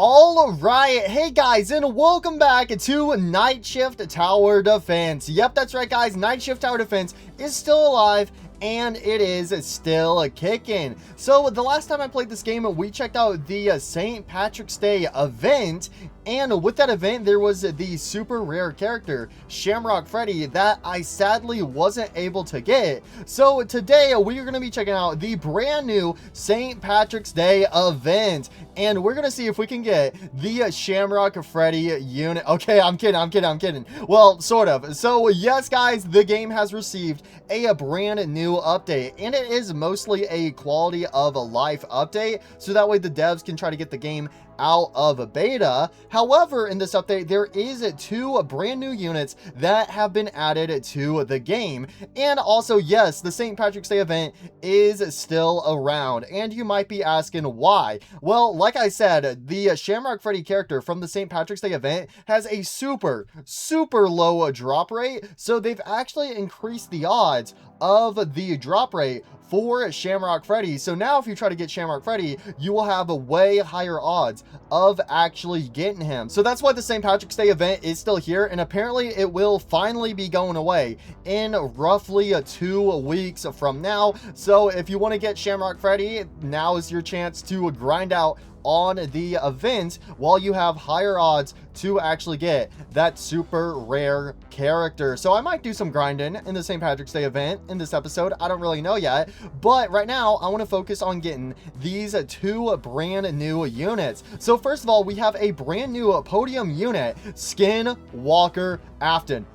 All right, hey guys, and welcome back to Nightshift Tower Defense. Yep, that's right, guys. Nightshift Tower Defense is still alive, and it is still kicking. So the last time I played this game, we checked out the St. Patrick's Day event, and with that event, there was the super rare character, Shamrock Freddy, that I sadly wasn't able to get. So today, we are going to be checking out the brand new St. Patrick's Day event, and we're going to see if we can get the Shamrock Freddy unit. Okay, I'm kidding. Well, sort of. So yes, guys, the game has received a brand new update, and it is mostly a quality of life update, so that way the devs can try to get the game out of beta. However, in this update, there is two brand new units that have been added to the game. And also, yes, the St. Patrick's Day event is still around, and you might be asking why. Well, like I said, the Shamrock Freddy character from the St. Patrick's Day event has a super low drop rate, so they've actually increased the odds of the drop rate for Shamrock Freddy. So now if you try to get Shamrock Freddy, you will have a way higher odds of actually getting him. So that's why the St. Patrick's Day event is still here, and apparently it will finally be going away in roughly 2 weeks from now. So if you want to get Shamrock Freddy, now is your chance to grind out on the event while you have higher odds to actually get that super rare character. So I might do some grinding in the St. Patrick's Day event in this episode. I don't really know yet, but right now I want to focus on getting these two brand new units. So first of all, we have a brand new podium unit, Skinwalker Afton.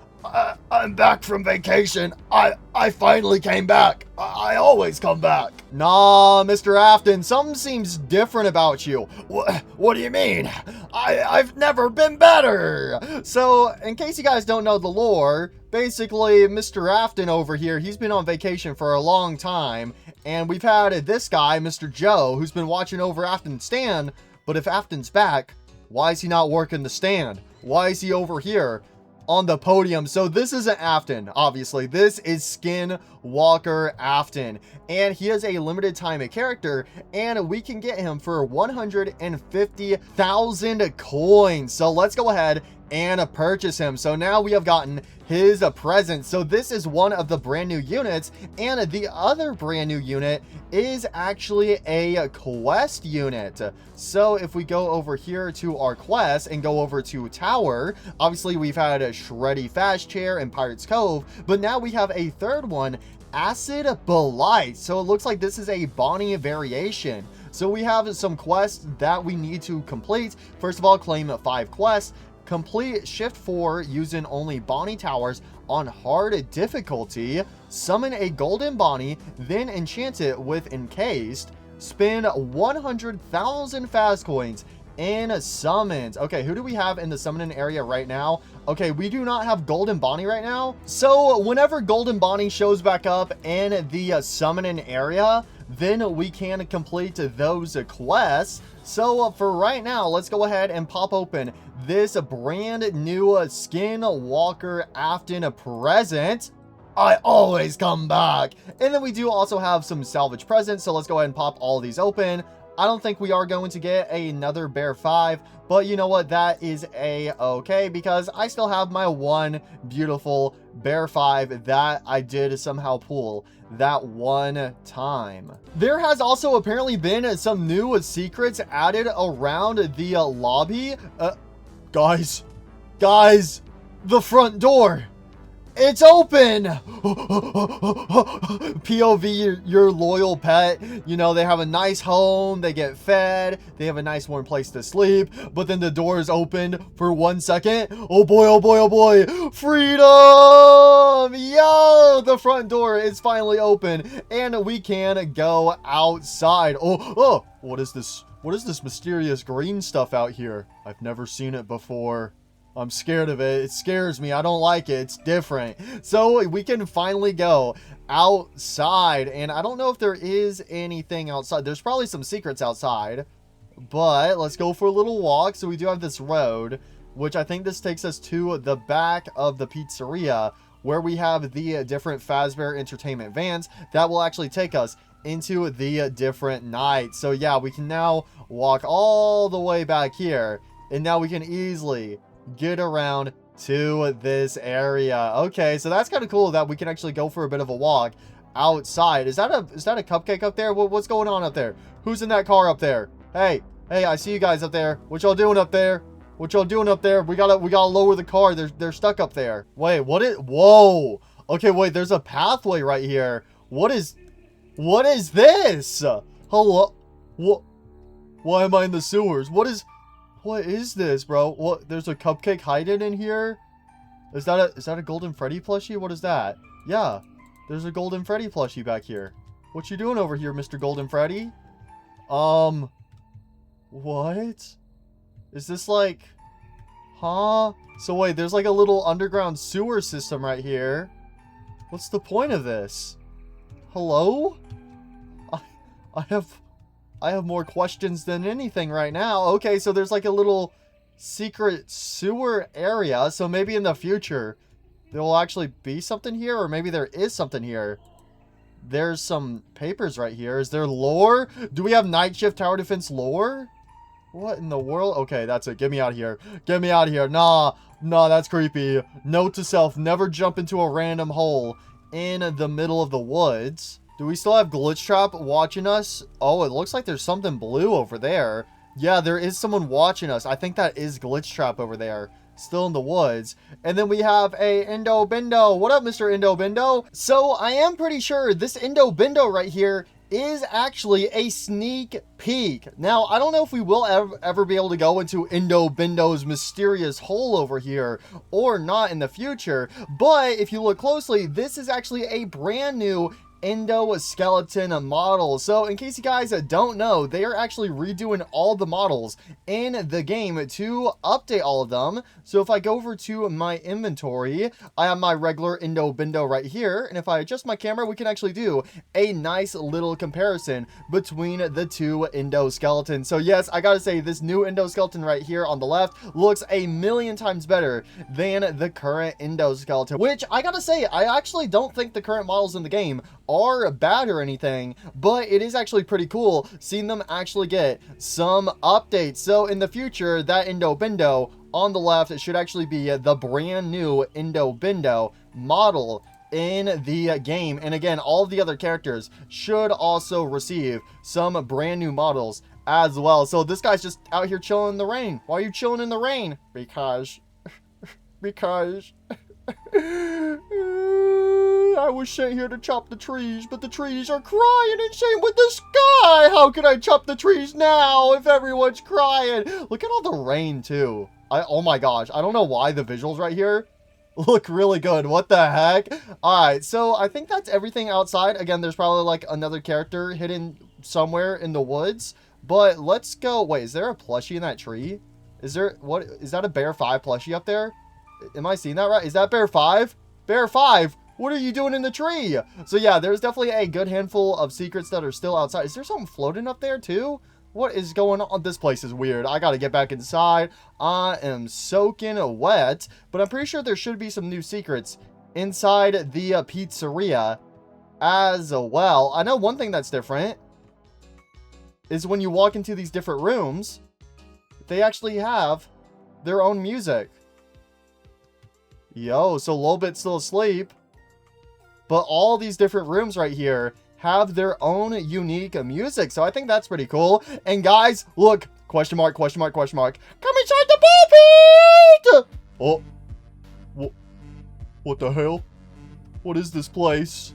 I'm back from vacation. I finally came back. I always come back. Nah, Mr. Afton, something seems different about you. What do you mean? I've never been better. So, in case you guys don't know the lore, basically, Mr. Afton over here, he's been on vacation for a long time, and we've had this guy, Mr. Joe, who's been watching over Afton's stand, but if Afton's back, why is he not working the stand? Why is he over here on the podium? So this isn't Afton, obviously. This is Skinwalker Afton, and he is a limited time character, and we can get him for 150,000 coins. So let's go ahead and purchase him. So now we have gotten his present. So this is one of the brand new units, and the other brand new unit is actually a quest unit. So if we go over here to our quest and go over to Tower, obviously we've had a Shreddy Fast Chair and Pirate's Cove, but now we have a third one, Acid Blight. So it looks like this is a Bonnie variation. So we have some quests that we need to complete. First of all, claim 5 quests. Complete Shift 4 using only Bonnie Towers on hard difficulty. Summon a golden Bonnie, then enchant it with Encased. Spend 100,000 fast coins in summons. Okay, who do we have in the summoning area right now? Okay, we do not have golden Bonnie right now. So whenever golden Bonnie shows back up in the summoning area, then we can complete those quests. So for right now, let's go ahead and pop open this brand new Skinwalker Afton present. I always come back. And then we do also have some salvage presents, so let's go ahead and pop all these open. I don't think we are going to get another Bear 5, but you know what? That is a-okay, because I still have my one beautiful Bear 5 that I did somehow pull that one time. There has also apparently been some new secrets added around the lobby. Guys, the front door. It's open! POV, your loyal pet. You know, they have a nice home, they get fed, they have a nice warm place to sleep, but then the door is opened for 1 second. Oh boy, freedom! Yo, the front door is finally open, and we can go outside. Oh, what is this? What is this mysterious green stuff out here? I've never seen it before. I'm scared of it. It scares me. I don't like it. It's different. So we can finally go outside, and I don't know if there is anything outside. There's probably some secrets outside, but let's go for a little walk. So we do have this road, which I think this takes us to the back of the pizzeria, where we have the different Fazbear Entertainment vans that will actually take us into the different nights. So yeah, we can now walk all the way back here, and now we can easily get around to this area. Okay, so that's kind of cool that we can actually go for a bit of a walk outside. Is that a cupcake up there? What's going on up there? Who's in that car up there? Hey, I see you guys up there. What y'all doing up there? What y'all doing up there? We gotta lower the car. They're stuck up there. Wait, whoa. Okay, wait, there's a pathway right here. What is this? Hello? Why am I in the sewers? What is this, bro? What? There's a cupcake hiding in here? Is that a Golden Freddy plushie? What is that? Yeah, there's a Golden Freddy plushie back here. What you doing over here, Mr. Golden Freddy? What? Is this like... Huh? So wait, there's like a little underground sewer system right here. What's the point of this? Hello? I have more questions than anything right now. Okay, so there's like a little secret sewer area. So maybe in the future there will actually be something here, or maybe there is something here. There's some papers right here. Is there lore? Do we have Nightshift Tower Defense lore? What in the world? Okay, that's it. Get me out of here. Get me out of here. Nah, that's creepy. Note to self, never jump into a random hole in the middle of the woods. Do we still have Glitch Trap watching us? Oh, it looks like there's something blue over there. Yeah, there is someone watching us. I think that is Glitch Trap over there, still in the woods. And then we have a Indo Bindo. What up, Mr. Indo Bindo? So I am pretty sure this Indo Bindo right here is actually a sneak peek. Now, I don't know if we will ever be able to go into Indo Bindo's mysterious hole over here or not in the future, but if you look closely, this is actually a brand new endoskeleton model. So in case you guys don't know, they are actually redoing all the models in the game to update all of them. So if I go over to my inventory, I have my regular Indo Bindo right here, and if I adjust my camera, we can actually do a nice little comparison between the two endoskeletons. So yes, I gotta say, this new endoskeleton right here on the left looks a million times better than the current endoskeleton, which I gotta say, I actually don't think the current models in the game are bad or anything, but it is actually pretty cool seeing them actually get some updates. So in the future, that Indo Bindo on the left should actually be the brand new Indo Bindo model in the game. And again, all of the other characters should also receive some brand new models as well. So this guy's just out here chilling in the rain. Why are you chilling in the rain? Because I was sent here to chop the trees, but the trees are crying, and same with the sky. How can I chop the trees now if everyone's crying? Look at all the rain too. Oh my gosh, I don't know why the visuals right here look really good. What the heck? All right, so I think that's everything outside. Again, there's probably like another character hidden somewhere in the woods, but let's go. Wait, is there a plushie in that tree? Is that a Bear 5 plushie up there? Am I seeing that right? Is that Bear 5? Bear 5, what are you doing in the tree? So yeah, there's definitely a good handful of secrets that are still outside. Is there something floating up there too? What is going on? This place is weird. I gotta get back inside. I am soaking wet, but I'm pretty sure there should be some new secrets inside the pizzeria as well. I know one thing that's different is when you walk into these different rooms, they actually have their own music. Yo, so Lolbit's still asleep, but all these different rooms right here have their own unique music. So I think that's pretty cool. And guys, look, question mark, question mark, question mark. Come inside the ball pit! Oh, what the hell? What is this place?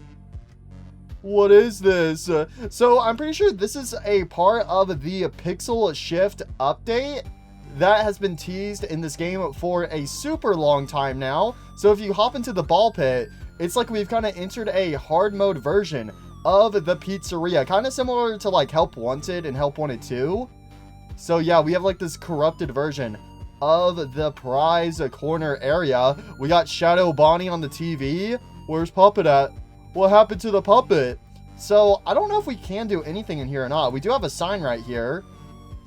What is this? So I'm pretty sure this is a part of the Pixel Shift update that has been teased in this game for a super long time now. So if you hop into the ball pit, it's like we've kind of entered a hard mode version of the pizzeria, kind of similar to like Help Wanted and Help Wanted 2. So yeah, we have like this corrupted version of the prize corner area. We got Shadow Bonnie on the TV. Where's Puppet at? What happened to the puppet? So I don't know if we can do anything in here or not. We do have a sign right here,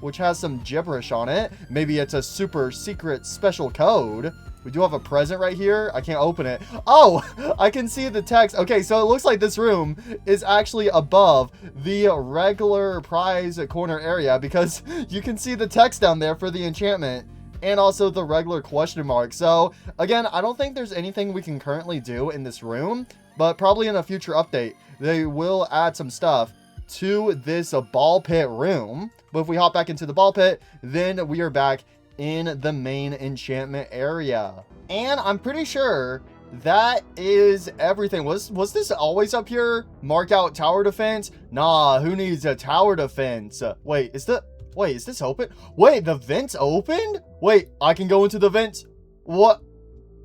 which has some gibberish on it. Maybe it's a super secret special code. We do have a present right here. I can't open it. Oh, I can see the text. Okay, so it looks like this room is actually above the regular prize corner area because you can see the text down there for the enchantment and also the regular question mark. So again, I don't think there's anything we can currently do in this room, but probably in a future update, they will add some stuff to this ball pit room. But if we hop back into the ball pit, then we are back in the main enchantment area. And I'm pretty sure that is everything. Was this always up here? Mark out tower defense? Nah, who needs a tower defense? Wait, is this open? Wait, the vent's opened? Wait, I can go into the vents? What?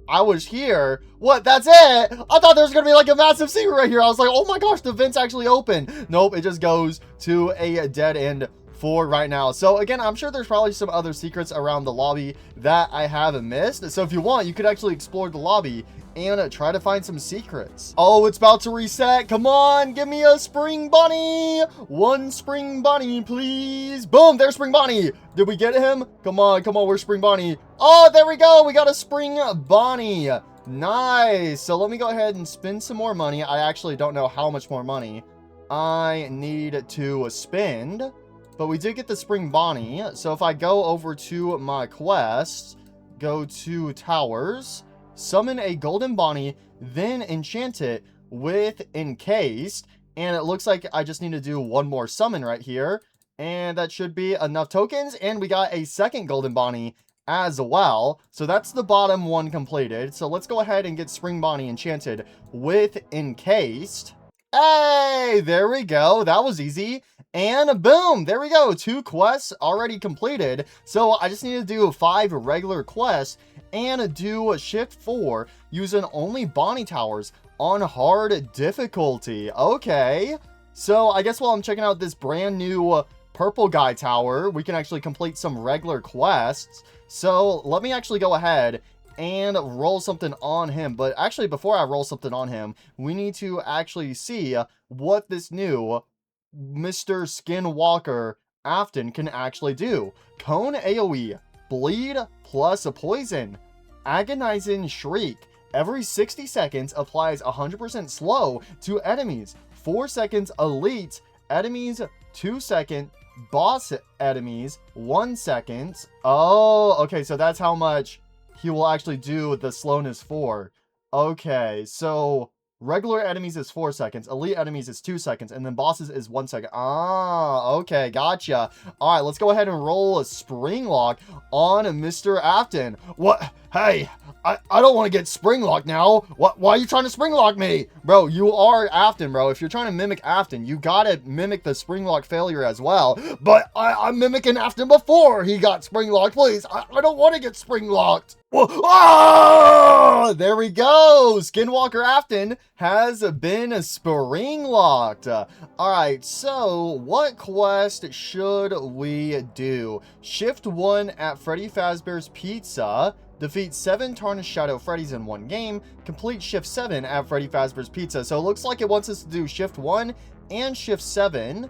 I was here. What? That's it? I thought there was gonna be like a massive secret right here. I was like, oh my gosh, the vent's actually open. Nope, it just goes to a dead end for right now. So again, I'm sure there's probably some other secrets around the lobby that I haven't missed. So if you want, you could actually explore the lobby and try to find some secrets. Oh, it's about to reset. Come on, give me a spring bunny. One spring bunny, please. Boom, there's spring bunny. Did we get him? Come on, where's spring bunny? Oh, there we go. We got a spring bunny. Nice. So let me go ahead and spend some more money. I actually don't know how much more money I need to spend, but we did get the spring bunny. So if I go over to my quest, go to towers, summon a golden bunny, then enchant it with encased. And it looks like I just need to do one more summon right here. And that should be enough tokens. And we got a second golden bunny as well. So that's the bottom one completed. So let's go ahead and get spring bunny enchanted with encased. Hey, there we go. That was easy. And boom, there we go. 2 quests already completed. So I just need to do 5 regular quests and do shift 4 using only Bonnie Towers on hard difficulty. Okay. So I guess while I'm checking out this brand new purple guy tower, we can actually complete some regular quests. So let me actually go ahead and roll something on him. But actually, before I roll something on him, we need to actually see what this new Mr. Skinwalker Afton can actually do. Cone AoE, bleed plus a poison, agonizing shriek. Every 60 seconds applies 100% slow to enemies. 4 seconds elite enemies, 2 second boss enemies, 1 second. Oh, okay, so that's how much he will actually do the slowness for. Okay, so regular enemies is 4 seconds, elite enemies is 2 seconds, and then bosses is 1 second. Ah, okay, gotcha. All right, let's go ahead and roll a spring lock on Mr. Afton. What? Hey, I don't want to get spring locked now. Why are you trying to spring lock me? Bro, you are Afton, bro. If you're trying to mimic Afton, you gotta mimic the spring lock failure as well. But I'm mimicking Afton before he got spring locked. Please, I don't want to get spring locked. Oh, there we go. Skinwalker Afton has been spring locked. All right, so what quest should we do? Shift 1 at Freddy Fazbear's Pizza. Defeat 7 Tarnished Shadow Freddys in 1 game. Complete Shift 7 at Freddy Fazbear's Pizza. So it looks like it wants us to do Shift 1 and Shift 7.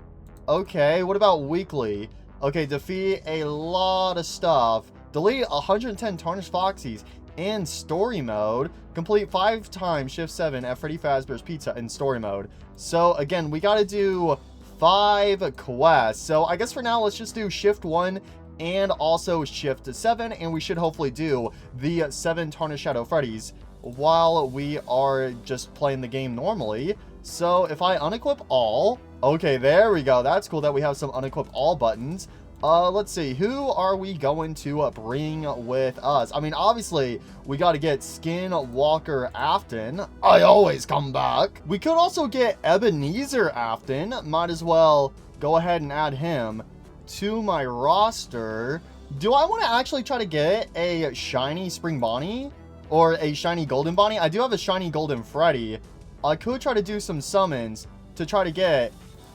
Okay, what about weekly? Okay, defeat a lot of stuff. Delete 110 Tarnished Foxies in story mode. Complete 5 times Shift 7 at Freddy Fazbear's Pizza in story mode. So again, we gotta do 5 quests. So I guess for now, let's just do Shift 1 and also Shift 7, and we should hopefully do the 7 Tarnished Shadow Freddys while we are just playing the game normally. So if I unequip all, okay, there we go. That's cool that we have some unequip all buttons. Let's see, who are we going to bring with us? I mean, obviously, we got to get Skinwalker Afton. I always come back. We could also get Ebenezer Afton. Might as well go ahead and add him to my roster. Do I want to actually try to get a shiny spring Bonnie or a shiny golden Bonnie? I do have a shiny golden Freddy. I could try to do some summons to try to get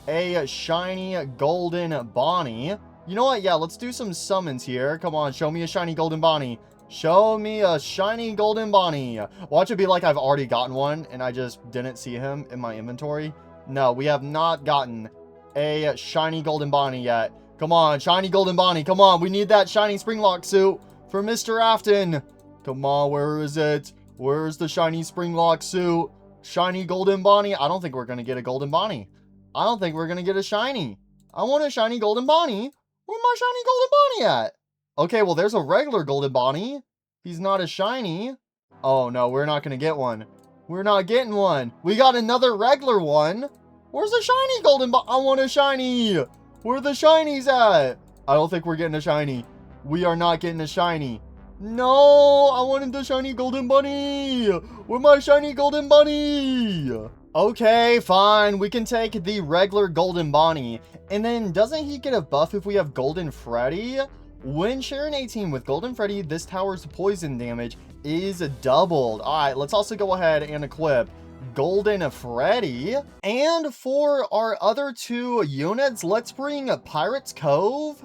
a shiny golden Bonnie. You know what? Yeah, let's do some summons here. Come on, show me a shiny golden Bonnie. Show me a shiny golden Bonnie. Watch it be like I've already gotten one and I just didn't see him in my inventory. No, we have not gotten a shiny golden Bonnie yet. Come on, shiny golden Bonnie. Come on, we need that shiny springlock suit for Mr. Afton. Come on, where is it? Where's the shiny Springlock suit? Shiny Golden Bonnie? I don't think we're going to get a Golden Bonnie. I don't think we're going to get a shiny. I want a shiny Golden Bonnie. Where's my shiny Golden Bonnie at? Okay, well, there's a regular Golden Bonnie. He's not a shiny. Oh, no, we're not going to get one. We're not getting one. We got another regular one. Where's the shiny Golden Bonnie? I want a shiny. Where are the shinies at? I don't think we're getting a shiny. We are not getting a shiny. No, I wanted the shiny Golden Bunny. Where's my shiny Golden Bunny? Okay, fine. We can take the regular Golden Bonnie. And then doesn't he get a buff if we have Golden Freddy? When sharing a team with Golden Freddy, this tower's poison damage is doubled. All right, let's also go ahead and equip Golden Freddy. And for our other two units, let's bring Pirate's Cove.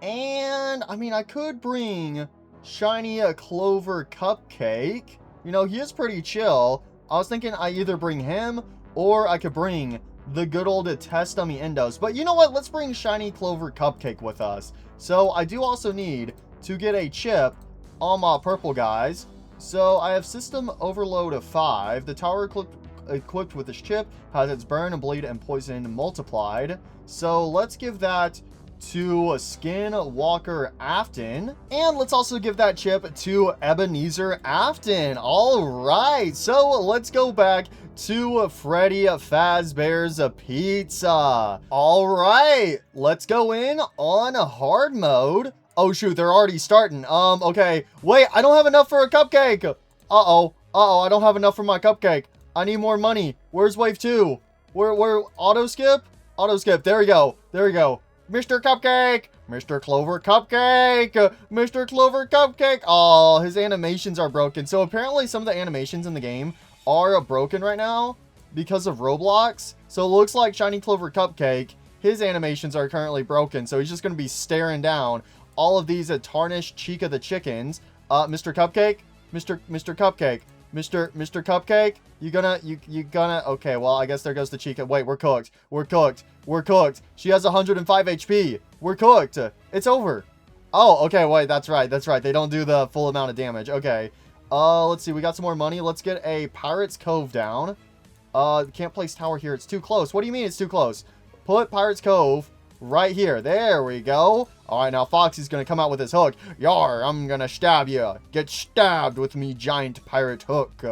And, I mean, I could bring Shiny Clover Cupcake. You know, he is pretty chill. I was thinking I either bring him or I could bring the good old Test Dummy Endos. But you know what? Let's bring Shiny Clover Cupcake with us. So I do also need to get a chip on my purple guys. So I have System Overload of 5. The tower equipped with this chip has its burn, bleed, and poison multiplied. So let's give that to Skinwalker Afton. And let's also give that chip to Ebenezer Afton. All right, so let's go back to Freddy Fazbear's Pizza. All right, let's go in on hard mode. Oh shoot, they're already starting. Okay, wait, I don't have enough for a cupcake. Uh-oh, I don't have enough for my cupcake. I need more money. Where's wave 2? Where auto skip? Auto skip, there we go, there we go. Mr. Cupcake! Mr. Clover Cupcake! Mr. Clover Cupcake! Oh, his animations are broken. So apparently some of the animations in the game are broken right now because of Roblox. So it looks like Shiny Clover Cupcake, his animations are currently broken. So he's just going to be staring down all of these tarnished Chica the Chickens. Mr. Cupcake? Mr. Cupcake? Mr. Cupcake? You gonna, okay, well, I guess there goes the Chica. Wait, we're cooked. We're cooked. We're cooked. She has 105 HP. We're cooked. It's over. Oh, okay, wait, that's right. That's right. They don't do the full amount of damage. Okay. Let's see. We got some more money. Let's get a Pirate's Cove down. Can't place tower here. It's too close. What do you mean it's too close? Put Pirate's Cove right here. There we go. All right, now Foxy's going to come out with his hook. Yar, I'm going to stab you. Get stabbed with me giant pirate hook.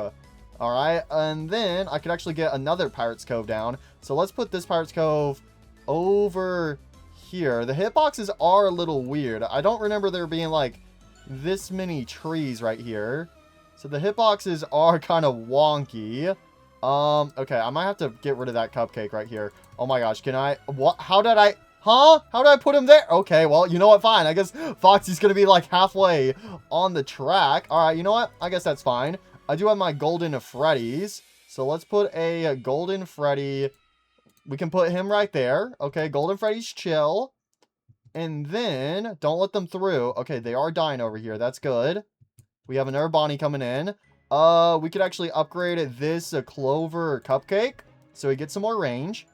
All right, and then I could actually get another Pirate's Cove down. So let's put this Pirate's Cove over here. The hitboxes are a little weird. I don't remember there being like this many trees right here. So the hitboxes are kind of wonky. Okay, I might have to get rid of that cupcake right here. Oh my gosh, can I? What? How did I? Huh? How did I put him there? Okay, well, you know what? Fine. I guess Foxy's going to be like halfway on the track. All right, you know what? I guess that's fine. I do have my Golden Freddy's. So let's put a Golden Freddy. We can put him right there. Okay, Golden Freddy's chill. And then, don't let them through. Okay, they are dying over here. That's good. We have another Bonnie coming in. We could actually upgrade this Clover Cupcake. So we get some more range.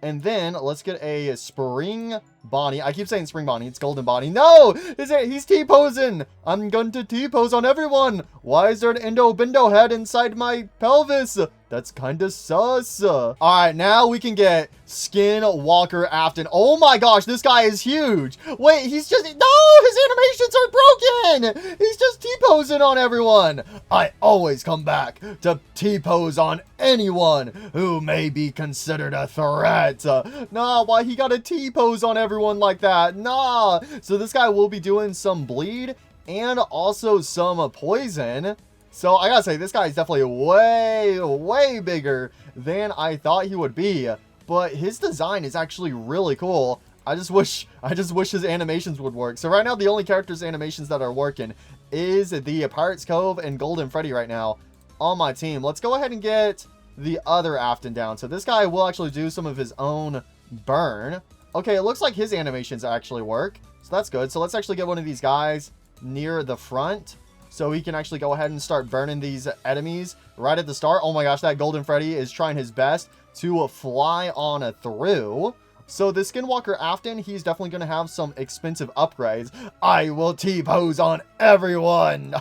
And then let's get a Spring Bonnie. I keep saying Spring Bonnie. It's Golden Bonnie. No! He's T-posing! I'm going to T-pose on everyone! Why is there an Endo-Bindo head inside my pelvis? That's kind of sus. Alright, now we can get Skinwalker Afton. Oh my gosh, this guy is huge. Wait, he's just... No! His animations are broken! He's just T-posing on everyone. I always come back to T-pose on anyone who may be considered a threat. Nah, why he got a T-pose on everyone like that? Nah. So this guy will be doing some bleed and also some poison. So I gotta say, this guy is definitely way bigger than I thought he would be. But his design is actually really cool. I just wish his animations would work. So right now, the only characters' animations that are working is the Pirate's Cove and Golden Freddy right now on my team. Let's go ahead and get the other Afton down. So this guy will actually do some of his own burn. Okay, it looks like his animations actually work. So that's good. So let's actually get one of these guys near the front, so he can actually go ahead and start burning these enemies right at the start. Oh my gosh, that Golden Freddy is trying his best to fly on through. So the Skinwalker Afton, he's definitely going to have some expensive upgrades. I will T-pose on everyone.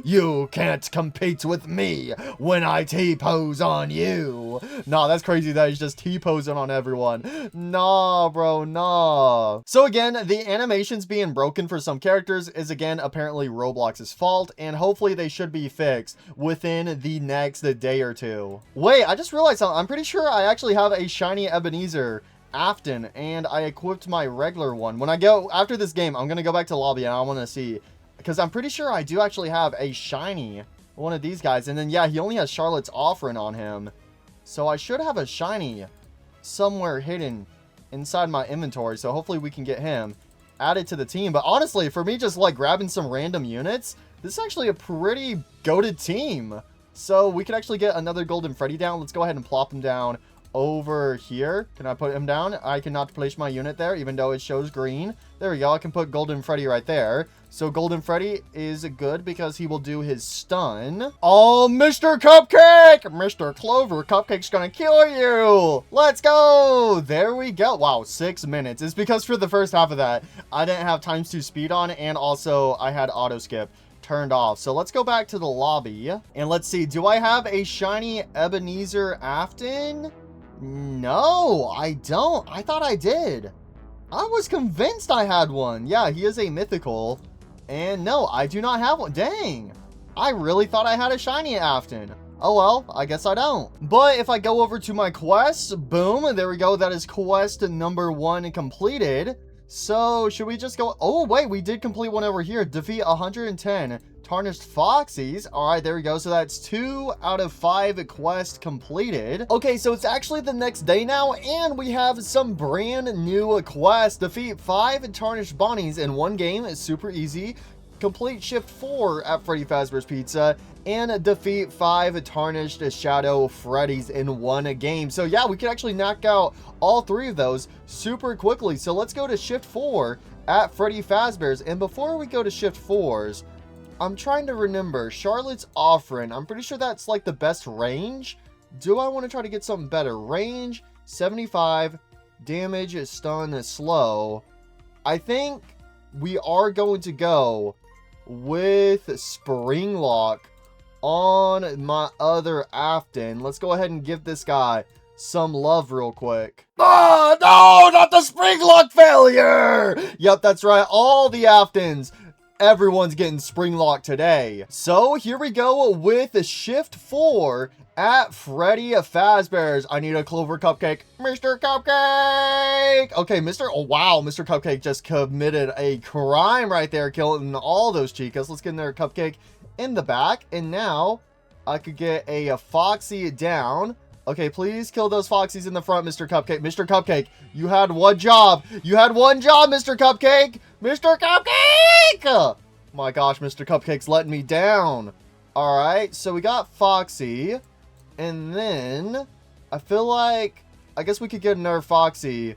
You can't compete with me when I T-pose on you. Nah, that's crazy that he's just T-posing on everyone. Nah, bro, nah. So again, the animations being broken for some characters is again apparently Roblox's fault, and hopefully they should be fixed within the next day or two. Wait, I just realized something. I'm pretty sure I actually have a shiny Ebenezer Afton, and I equipped my regular one. When I go after this game, I'm gonna go back to lobby and I want to see, because I'm pretty sure I do actually have a shiny one of these guys. And then yeah, he only has Charlotte's offering on him, so I should have a shiny somewhere hidden inside my inventory. So hopefully we can get him added to the team. But honestly, for me, just like grabbing some random units, this is actually a pretty goated team. So we could actually get another Golden Freddy down. Let's go ahead and plop him down over here. Can I put him down? I cannot place my unit there, even though it shows green. There we go. I can put Golden Freddy right there. So Golden Freddy is good because he will do his stun. Oh, Mr. Cupcake! Mr. Clover Cupcake's gonna kill you! Let's go! There we go. Wow, 6 minutes. It's because for the first half of that, I didn't have ×2 speed on, and also I had auto skip turned off. So let's go back to the lobby, and let's see. Do I have a shiny Ebenezer Afton? No, I don't. I thought I did. I was convinced I had one. Yeah, he is a mythical. And no, I do not have one. Dang. I really thought I had a shiny Afton. Oh well, I guess I don't. But if I go over to my quests, boom, there we go. That is quest number 1 completed. So should we just go? Oh wait, we did complete one over here. Defeat 110 tarnished foxies. All right, there we go. So that's 2 out of 5 quests completed. Okay, so it's actually the next day now, and we have some brand new quests. Defeat 5 tarnished bonnies in one game. It's super easy. Complete shift 4 at Freddy Fazbear's Pizza, and defeat 5 tarnished Shadow Freddy's in one game. So yeah, we can actually knock out all 3 of those super quickly. So let's go to shift 4 at Freddy Fazbear's. And before we go to shift 4s, I'm trying to remember Charlotte's offering. I'm pretty sure that's like the best range. Do I want to try to get something better? Range 75, damage, stun, slow. I think we are going to go with Spring Lock on my other Afton. Let's go ahead and give this guy some love real quick. Oh, no, not the Spring Lock failure. Yep, that's right. All the Aftons, everyone's getting Spring Lock today. So here we go with shift 4 at Freddy Fazbear's. I need a Clover Cupcake. Mr. Cupcake! Okay, oh wow, Mr. Cupcake just committed a crime right there, killing all those chicas. Let's get another Cupcake in the back. And now I could get a Foxy down. Okay, please kill those Foxies in the front, Mr. Cupcake. Mr. Cupcake, you had one job. You had one job, Mr. Cupcake. Mr. Cupcake! Oh my gosh, Mr. Cupcake's letting me down. All right, so we got Foxy. And then I feel like, I guess we could get another Foxy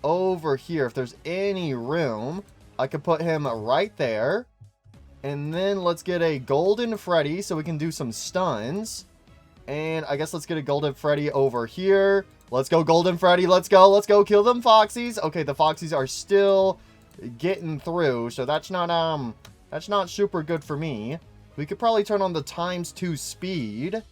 over here. If there's any room, I could put him right there. And then let's get a Golden Freddy so we can do some stuns. And I guess let's get a Golden Freddy over here. Let's go, Golden Freddy. Let's go. Let's go kill them Foxies. Okay, the Foxies are still getting through, so that's not super good for me. We could probably turn on the ×2 speed.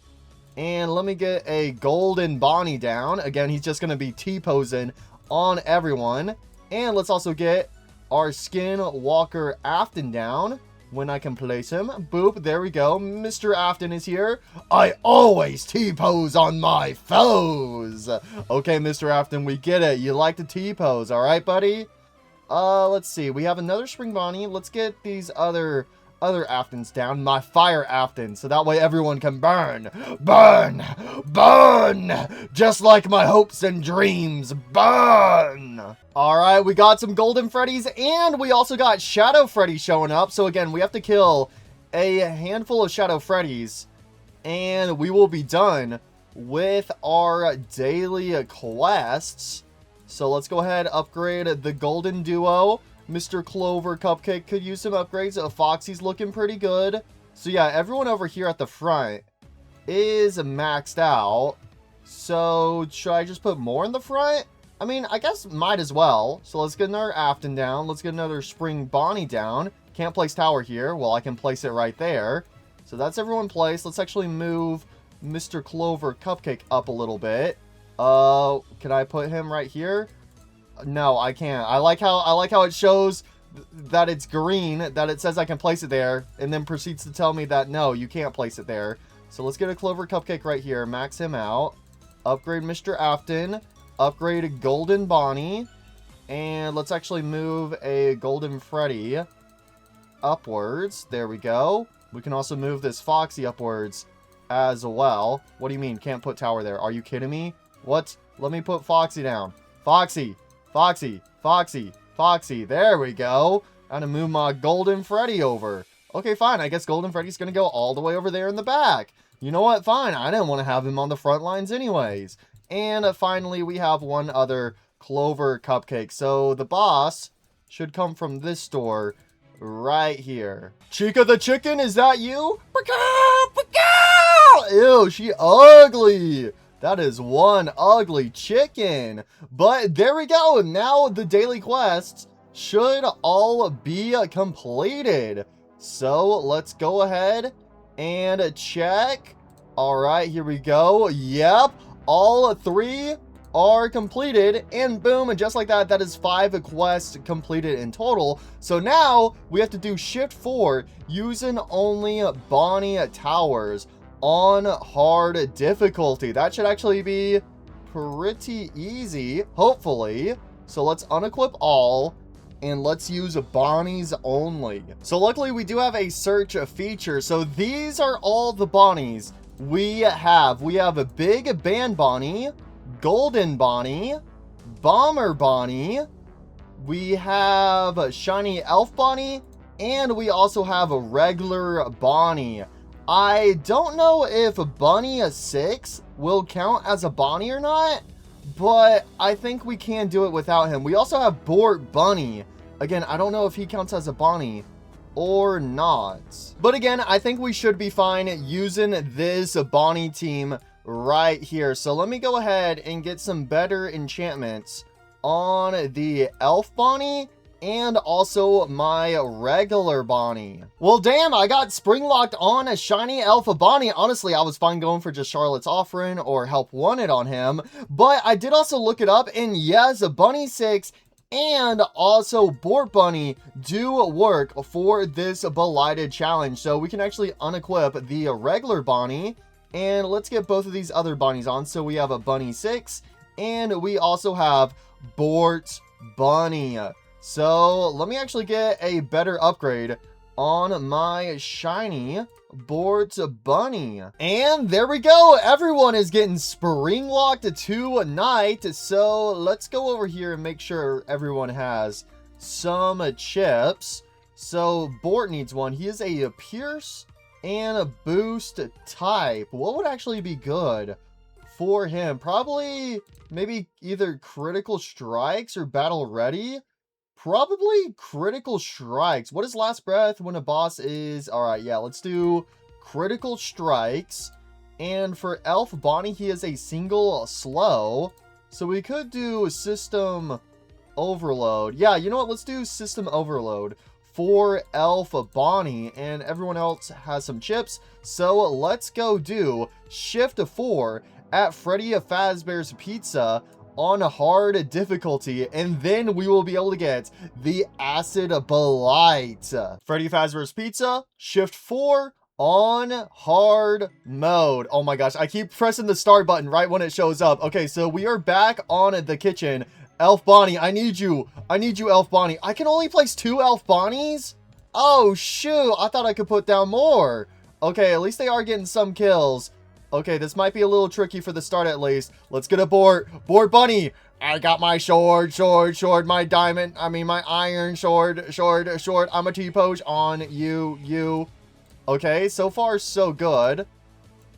And let me get a Golden Bonnie down. Again, he's just going to be T-posing on everyone. And let's also get our Skinwalker Afton down when I can place him. Boop, there we go. Mr. Afton is here. I always T-pose on my foes. Okay, Mr. Afton, we get it. You like to T-pose, all right, buddy? Let's see. We have another Spring Bonnie. Let's get these other Aftons down. My Fire Afton, so that way everyone can burn. Burn! Burn! Just like my hopes and dreams. Burn! Alright, we got some Golden Freddys, and we also got Shadow Freddy showing up. So again, we have to kill a handful of Shadow Freddys, and we will be done with our daily quests. So let's go ahead, upgrade the Golden Duo. Mr. Clover Cupcake could use some upgrades. Foxy's looking pretty good. So yeah, everyone over here at the front is maxed out. So should I just put more in the front? I mean, I guess might as well. So let's get another Afton down. Let's get another Spring Bonnie down. Can't place tower here. Well, I can place it right there. So that's everyone placed. Let's actually move Mr. Clover Cupcake up a little bit. Can I put him right here? No, I can't. I like how it shows that it's green, that it says I can place it there, and then proceeds to tell me that no, you can't place it there. So let's get a Clover Cupcake right here, max him out, upgrade Mr. Afton, upgrade Golden Bonnie, and let's actually move a Golden Freddy upwards. There we go. We can also move this Foxy upwards as well. What do you mean, can't put tower there? Are you kidding me? What? Let me put Foxy down. Foxy, Foxy, Foxy, Foxy. There we go. I'm gonna move my Golden Freddy over. Okay, fine. I guess Golden Freddy's gonna go all the way over there in the back. You know what? Fine. I didn't want to have him on the front lines anyways. And finally, we have one other Clover Cupcake. So the boss should come from this store right here. Chica the Chicken, is that you? Ew, she ugly. That is one ugly chicken. But there we go. Now the daily quests should all be completed. So let's go ahead and check. All right, here we go. Yep, all 3 are completed, and boom, and just like that, that is 5 quests completed in total. So now we have to do shift 4 using only Bonnie towers on hard difficulty. That should actually be pretty easy, hopefully. So let's unequip all, and let's use Bonnies only. So luckily we do have a search feature. So these are all the Bonnies we have. We have a Big Band Bonnie, Golden Bonnie, Bomber Bonnie, we have a Shiny Elf Bonnie, and we also have a regular Bonnie. I don't know if Bunny 6 will count as a Bonnie or not, but I think we can do it without him. We also have Bort Bunny. Again, I don't know if he counts as a Bonnie or not. But again, I think we should be fine using this Bonnie team right here. So let me go ahead and get some better enchantments on the Elf Bonnie and also my regular Bonnie. Well, damn, I got spring locked on a Shiny Elf Bonnie. Honestly, I was fine going for just Charlotte's Offering or Help Wanted on him, but I did also look it up, and yes, a Bunny 6 and also Bort Bunny do work for this Belighted challenge. So we can actually unequip the regular Bonnie, and let's get both of these other Bonnies on. So we have a Bunny 6, and we also have Bort Bunny. So let me actually get a better upgrade on my shiny Bort Bunny. And there we go. Everyone is getting spring locked tonight. So let's go over here and make sure everyone has some chips. So Bort needs one. He is a Pierce and a Boost type. What would actually be good for him? Probably maybe either Critical Strikes or Battle Ready. Probably Critical Strikes. What is Last Breath when a boss is... Alright, yeah, let's do Critical Strikes. And for Elf Bonnie, he is a single slow. So we could do System Overload. Yeah, you know what? Let's do System Overload for Elf Bonnie. And everyone else has some chips. So let's go do Shift 4 at Freddy Fazbear's Pizza on hard difficulty, and then we will be able to get the Acid Blight. Freddy Fazbear's Pizza, Shift 4 on hard mode. Oh my gosh, I keep pressing the start button right when it shows up. Okay, so we are back on the kitchen. Elf Bonnie, I need you. I need you, Elf Bonnie. I can only place 2 Elf Bonnies? Oh, shoot. I thought I could put down more. Okay, at least they are getting some kills. Okay, this might be a little tricky for the start at least. Let's get a Bort Bunny. I got my sword, my diamond, my iron sword. I'm a T-pose on you. Okay, so far so good.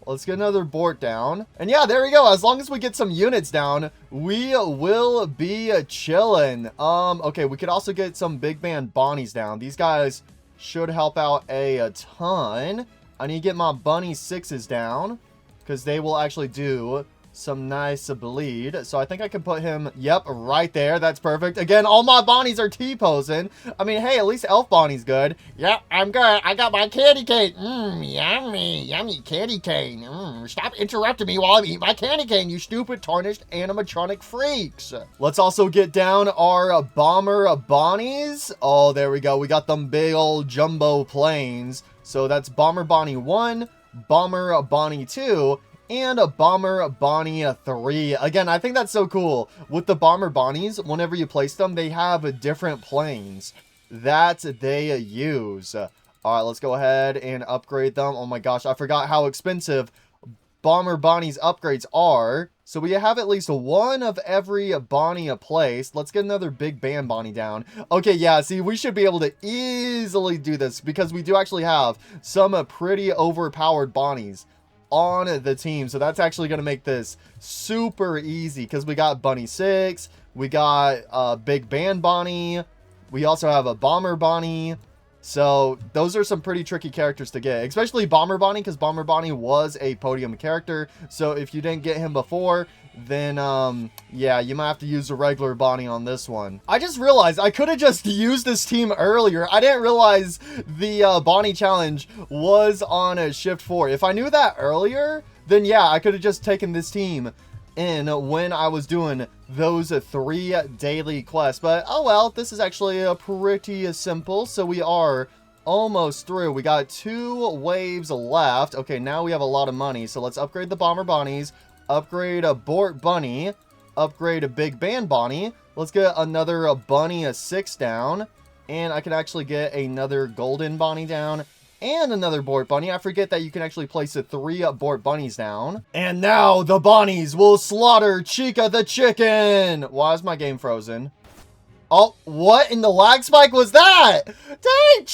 Let's get another Bort down. And yeah, there we go. As long as we get some units down, we will be chilling. Okay, we could also get some Big Band Bonnies down. These guys should help out a ton. I need to get my Bunny 6s down, because they will actually do some nice bleed. So I think I can put him, yep, right there. That's perfect. Again, all my Bonnies are T-posing. I mean, hey, at least Elf Bonnie's good. Yep, I'm good. I got my candy cane. Yummy, yummy candy cane. Stop interrupting me while I'm eating my candy cane, you stupid tarnished animatronic freaks. Let's also get down our Bomber Bonnies. Oh, there we go. We got them big old jumbo planes. So that's Bomber Bonnie 1, Bomber Bonnie 2, and a Bomber Bonnie 3. Again, I think that's so cool. With the Bomber Bonnies, whenever you place them, they have different planes that they use. All right, let's go ahead and upgrade them. Oh my gosh, I forgot how expensive Bomber Bonnie's upgrades are. So we have at least one of every Bonnie placed. Let's get another big band Bonnie down. Okay, yeah, see, we should be able to easily do this because we do actually have some pretty overpowered Bonnies on the team. So that's actually going to make this super easy because we got Bunny 6, we got Big Band Bonnie, we also have a Bomber Bonnie. So those are some pretty tricky characters to get, especially Bomber Bonnie, because Bomber Bonnie was a podium character. So if you didn't get him before, then yeah, you might have to use a regular Bonnie on this one. I just realized I could have just used this team earlier. I didn't realize the Bonnie challenge was on Shift 4. If I knew that earlier, then yeah, I could have just taken this team in when I was doing those 3 daily quests. But oh well, this is actually pretty simple. So we are almost through. We got 2 waves left. Okay, now we have a lot of money. So let's upgrade the Bomber Bonnies, upgrade a Bort Bunny, upgrade a Big Band Bonnie. Let's get another Bunny 6 down. And I can actually get another Golden Bonnie down. And another Bort Bunny. I forget that you can actually place 3 Bort Bunnies down. And now the Bonnies will slaughter Chica the chicken. Why is my game frozen? Oh, what in the lag spike was that? Dang,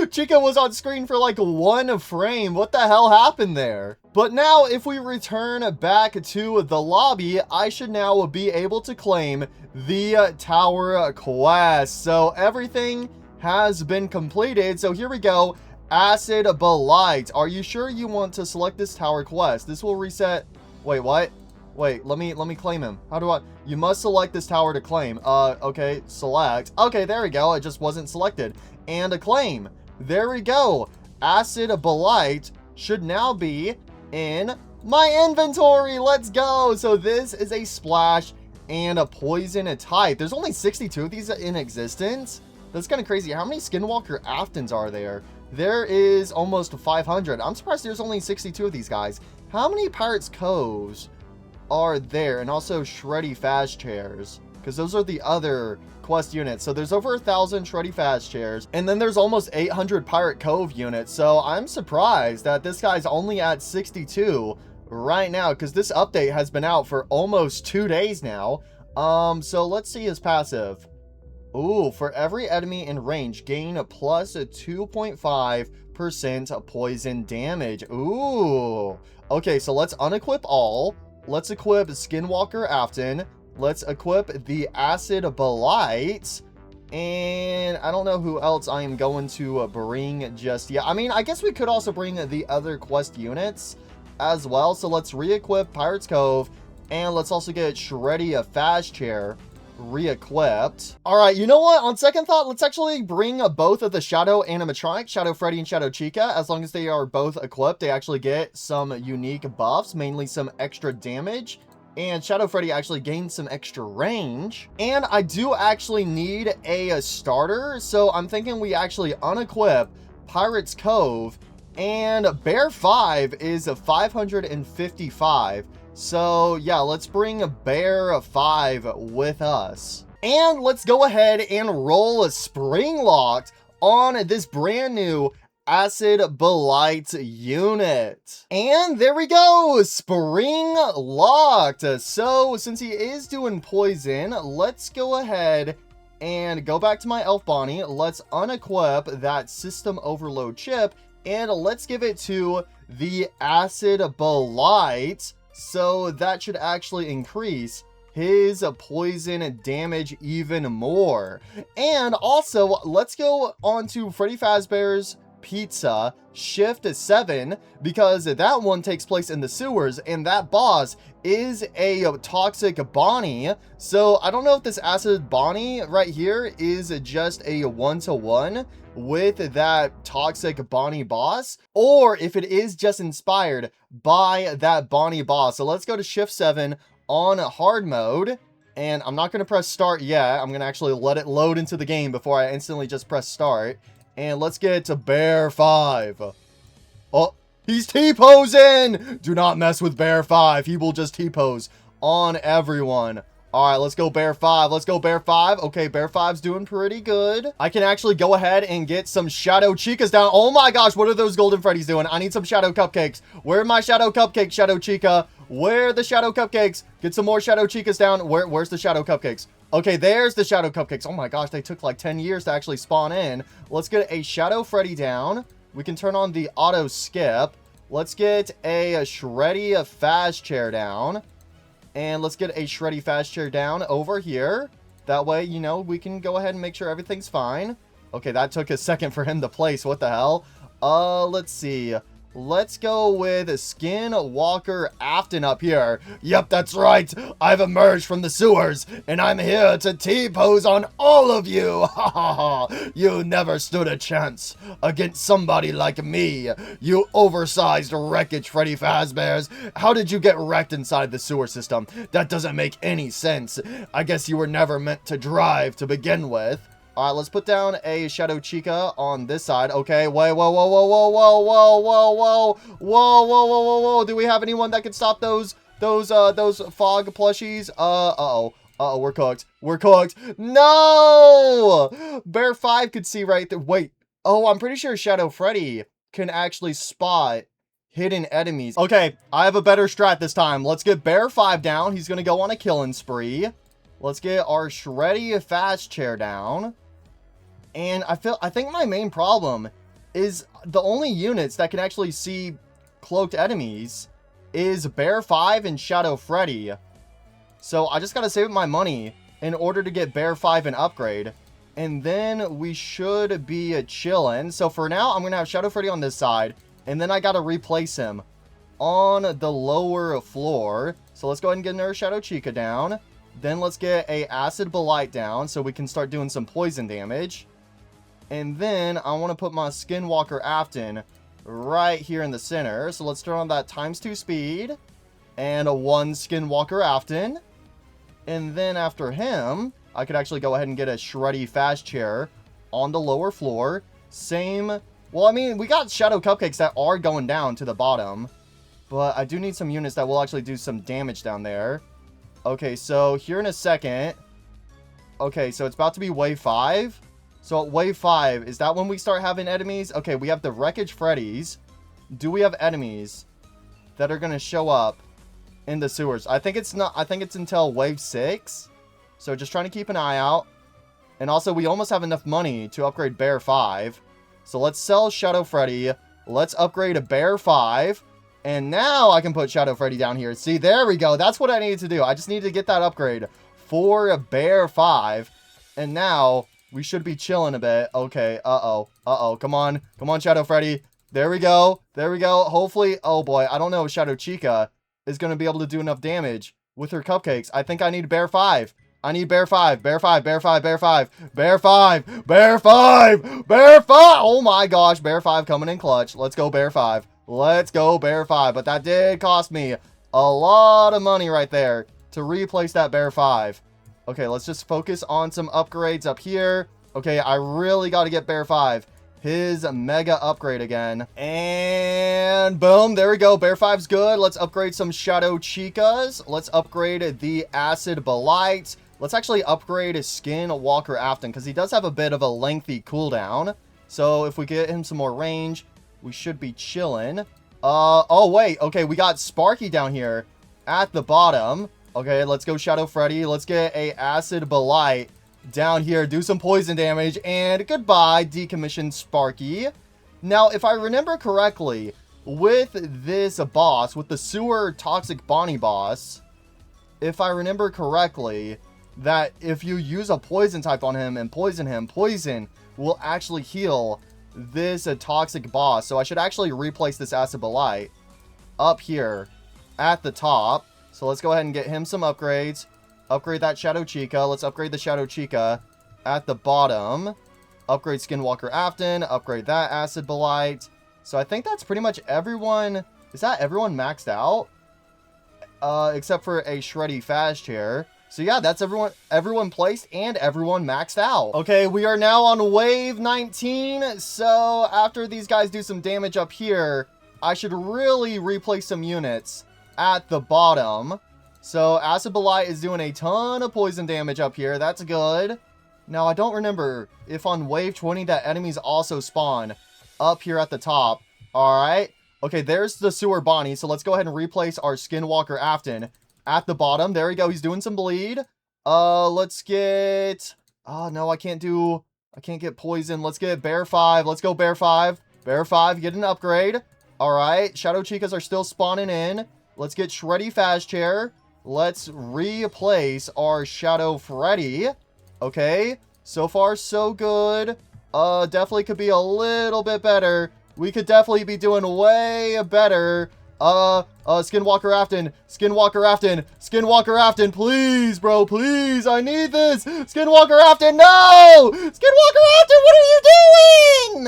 Chica was on screen for like 1 frame. What the hell happened there? But now if we return back to the lobby, I should now be able to claim the tower quest. So everything has been completed. So here we go. Acid Blight. Are you sure you want to select this tower quest? This will reset. Wait, what? Wait, let me claim him. How do I? You must select this tower to claim. Okay, select. Okay, there we go. It just wasn't selected. And a claim. There we go. Acid Blight should now be in my inventory. Let's go. So this is a splash and a poison type. There's only 62 of these in existence. That's kind of crazy. How many Skinwalker Aftons are there? There is almost 500. I'm surprised there's only 62 of these guys. How many Pirates Coves are there? And also Shreddy Fast Chairs, because those are the other quest units. So there's over 1,000 Shreddy Fast Chairs, and then there's almost 800 Pirate Cove units. So I'm surprised that this guy's only at 62 right now, because this update has been out for almost 2 days now. So let's see his passive. Ooh, for every enemy in range, gain plus 2.5% poison damage. Ooh. Okay, so let's unequip all. Let's equip Skinwalker Afton. Let's equip the Acid Blight. And I don't know who else I am going to bring just yet. I mean, I guess we could also bring the other quest units as well. So let's re-equip Pirates Cove. And let's also get Shreddy a Fast Chair re-equipped. All right, you know what? On second thought, let's actually bring both of the Shadow animatronics, Shadow Freddy and Shadow Chica. As long as they are both equipped, they actually get some unique buffs, mainly some extra damage. And Shadow Freddy actually gains some extra range. And I do actually need a starter, so I'm thinking we actually unequip Pirates Cove. And Bear 5 is a 555. So yeah, let's bring Bear 5 with us. And let's go ahead and roll a Spring Locked on this brand new Acid Blight unit. And there we go, Spring Locked. So since he is doing poison, let's go ahead and go back to my Elf Bonnie. Let's unequip that System Overload chip and let's give it to the Acid Blight. So that should actually increase his poison damage even more. And also, let's go on to Freddy Fazbear's pizza, shift 7, because that one takes place in the sewers, and that boss is a toxic Bonnie. So I don't know if this acid Bonnie right here is just a one-to-one with that toxic Bonnie boss, or if it is just inspired by that Bonnie boss. So let's go to shift 7 on hard mode. And I'm not going to press start yet. I'm going to actually let it load into the game before I instantly just press start. And let's get to Bear 5. Oh, he's T-posing! Do not mess with Bear 5. He will just T-pose on everyone. All right, let's go Bear 5. Let's go Bear 5. Okay, Bear 5's doing pretty good. I can actually go ahead and get some Shadow Chicas down. Oh my gosh, what are those Golden Freddies doing? I need some Shadow Cupcakes. Where are my Shadow Cupcakes, Shadow Chica? Where are the Shadow Cupcakes? Get some more Shadow Chicas down. Where's the Shadow Cupcakes? Okay, there's the Shadow Cupcakes. Oh my gosh, they took like 10 years to actually spawn in. Let's get a Shadow Freddy down. We can turn on the auto skip. Let's get a Shreddy fast chair down. And let's get a Shreddy fast chair down over here. That way, you know, we can go ahead and make sure everything's fine. Okay, that took a second for him to place. What the hell? Let's see. Let's go with Skinwalker Afton up here. Yep, that's right. I've emerged from the sewers, and I'm here to T-pose on all of you. Ha ha ha. You never stood a chance against somebody like me. You oversized wreckage Freddy Fazbear's. How did you get wrecked inside the sewer system? That doesn't make any sense. I guess you were never meant to drive to begin with. All right, let's put down a Shadow Chica on this side. Okay, wait, whoa, whoa, whoa, whoa, whoa, whoa, whoa, whoa, whoa, whoa, whoa, whoa, whoa. Do we have anyone that can stop those fog plushies? Uh-oh, we're cooked. We're cooked. No! Bear 5 could see right there. Wait, oh, I'm pretty sure Shadow Freddy can actually spot hidden enemies. Okay, I have a better strat this time. Let's get Bear 5 down. He's gonna go on a killing spree. Let's get our Shreddy fast chair down. And I think my main problem is the only units that can actually see cloaked enemies is Bear 5 and Shadow Freddy. So I just gotta save up my money in order to get Bear 5 and upgrade. And then we should be chillin'. So for now, I'm gonna have Shadow Freddy on this side. And then I gotta replace him on the lower floor. So let's go ahead and get another Shadow Chica down. Then let's get a Acid Blight down so we can start doing some poison damage. And then I want to put my Skinwalker Afton right here in the center. So let's turn on that ×2 speed. And a 1 Skinwalker Afton. And then after him, I could actually go ahead and get a Shreddy fast chair on the lower floor. Same. Well, I mean, we got Shadow Cupcakes that are going down to the bottom. But I do need some units that will actually do some damage down there. Okay, so here in a second. Okay, so it's about to be wave 5. So at wave 5, is that when we start having enemies? Okay, we have the Wreckage Freddies. Do we have enemies that are going to show up in the sewers? I think it's not. I think it's until wave 6. So just trying to keep an eye out. And also, we almost have enough money to upgrade Bear 5. So let's sell Shadow Freddy. Let's upgrade a Bear 5. And now I can put Shadow Freddy down here. See, there we go. That's what I needed to do. I just needed to get that upgrade for a Bear 5. And now we should be chilling a bit. Okay, uh-oh. Come on. Come on, Shadow Freddy. There we go. There we go. Hopefully, oh boy, I don't know if Shadow Chica is going to be able to do enough damage with her cupcakes. I think I need Bear 5. I need Bear 5. Bear 5. Bear 5. Bear 5. Bear 5. Bear 5. Bear 5. Oh my gosh. Bear 5 coming in clutch. Let's go Bear 5. Let's go Bear 5. But that did cost me a lot of money right there to replace that Bear 5. Okay, let's just focus on some upgrades up here. Okay, I really got to get Bear 5 his mega upgrade again. And boom, there we go. Bear 5's good. Let's upgrade some Shadow Chicas. Let's upgrade the Acid Blight. Let's actually upgrade his Skinwalker Afton because he does have a bit of a lengthy cooldown. So if we get him some more range, we should be chilling. Oh wait, okay, we got Sparky down here at the bottom. Okay, let's go Shadow Freddy. Let's get a Acid Blight down here, do some poison damage, and goodbye, decommissioned Sparky. Now, if I remember correctly, with this boss, with the sewer toxic Bonnie boss, if I remember correctly, that if you use a poison type on him and poison him, poison will actually heal this toxic boss. So I should actually replace this acid blight up here at the top. So let's go ahead and get him some upgrades. Upgrade that Shadow Chica. Let's upgrade the Shadow Chica at the bottom. Upgrade Skinwalker Afton. Upgrade that acid blight. So I think that's pretty much everyone. Is that everyone maxed out? Except for a Shreddy Fast Chair. So yeah, that's everyone placed and everyone maxed out. Okay, we are now on wave 19. So after these guys do some damage up here, I should really replace some units at the bottom. So Acid Blight is doing a ton of poison damage up here. That's good. Now, I don't remember if on wave 20 that enemies also spawn up here at the top. Alright. Okay, there's the Sewer Bonnie. So let's go ahead and replace our Skinwalker Afton at the bottom. There we go. He's doing some bleed. Let's get... Oh, no, I can't get poison. Let's get Bear 5. Let's go Bear 5. Bear 5, get an upgrade. Alright, Shadow Chicas are still spawning in. Let's get Shreddy Fast Chair. Let's replace our Shadow Freddy. Okay, so far so good. Definitely could be a little bit better. We could definitely be doing way better. Skinwalker Afton, Skinwalker Afton, Skinwalker Afton, please, bro, please, I need this. Skinwalker Afton, no! Skinwalker Afton, what are you doing?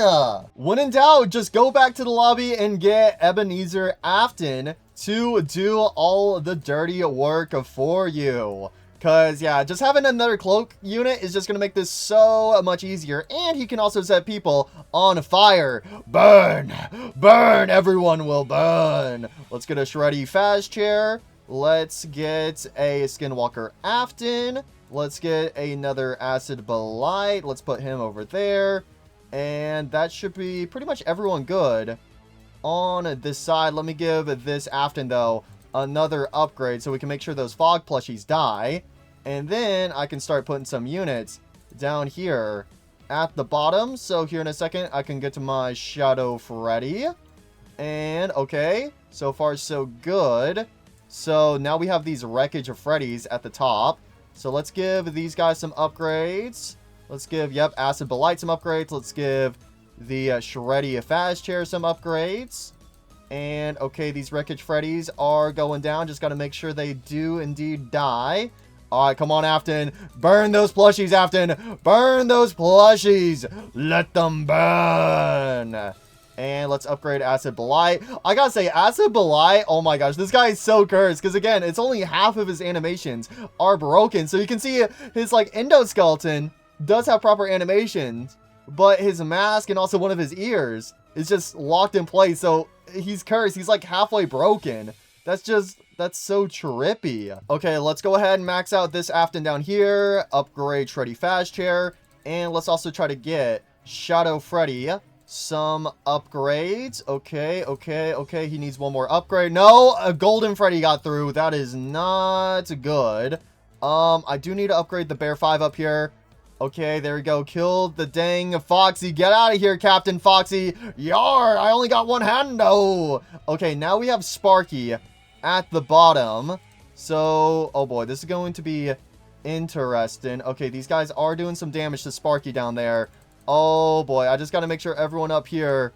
When in doubt, just go back to the lobby and get Ebenezer Afton to do all the dirty work for you. Because, yeah, just having another cloak unit is just going to make this so much easier. And he can also set people on fire. Burn! Burn! Everyone will burn! Let's get a Shreddy Fast Chair. Let's get a Skinwalker Afton. Let's get another Acid Blight. Let's put him over there. And that should be pretty much everyone good on this side. Let me give this Afton, though, another upgrade so we can make sure those fog plushies die. And then I can start putting some units down here at the bottom. So here in a second, I can get to my Shadow Freddy. And okay, so far so good. So now we have these Wreckage of Freddy's at the top. So let's give these guys some upgrades. Let's give, yep, Acid Blight some upgrades. Let's give the Shreddy Fast Chair some upgrades. And okay, these Wreckage Freddy's are going down. Just got to make sure they do indeed die. All right, come on, Afton. Burn those plushies, Afton. Burn those plushies. Let them burn. And let's upgrade Acid Blight. I gotta say, Acid Blight, oh my gosh, this guy is so cursed. Because again, it's only half of his animations are broken. So you can see his like endoskeleton does have proper animations. But his mask and also one of his ears is just locked in place. So he's cursed. He's like halfway broken. That's so trippy. Okay, let's go ahead and max out this Afton down here. Upgrade Shreddy Fast Chair. And let's also try to get Shadow Freddy some upgrades. Okay. He needs one more upgrade. No, a Golden Freddy got through. That is not good. I do need to upgrade the Bear 5 up here. Okay, there we go. Killed the dang Foxy. Get out of here, Captain Foxy. Yar, I only got one hand. No. Okay, now we have Sparky at the bottom. So, oh boy, this is going to be interesting. Okay, these guys are doing some damage to Sparky down there. Oh boy, I just got to make sure everyone up here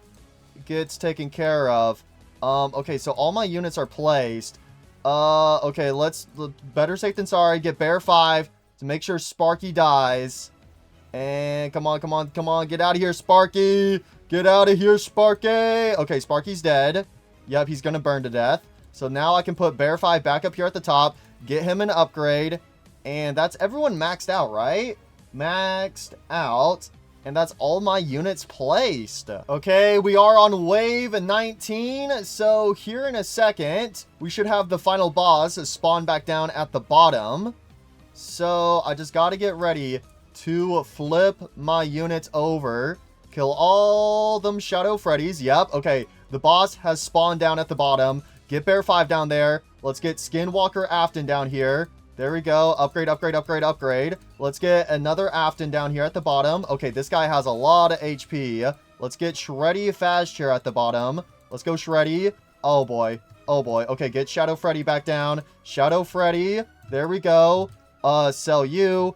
gets taken care of. Okay, so all my units are placed. Okay, let's better safe than sorry. Get Bear 5 to make sure Sparky dies. And come on. Get out of here, Sparky. Get out of here, Sparky. Okay, Sparky's dead. Yep, he's going to burn to death. So now I can put Bear 5 back up here at the top. Get him an upgrade. And that's everyone maxed out, right? Maxed out. And that's all my units placed. Okay, we are on wave 19. So here in a second, we should have the final boss spawn back down at the bottom. So I just got to get ready to flip my units over. Kill all them Shadow Freddy's. Yep, okay. The boss has spawned down at the bottom. Get Bear 5 down there. Let's get Skinwalker Afton down here. There we go. Upgrade. Let's get another Afton down here at the bottom. Okay, this guy has a lot of HP. Let's get Shreddy Fast Chair at the bottom. Let's go, Shreddy. Oh, boy. Okay, get Shadow Freddy back down. Shadow Freddy. There we go. Sell you.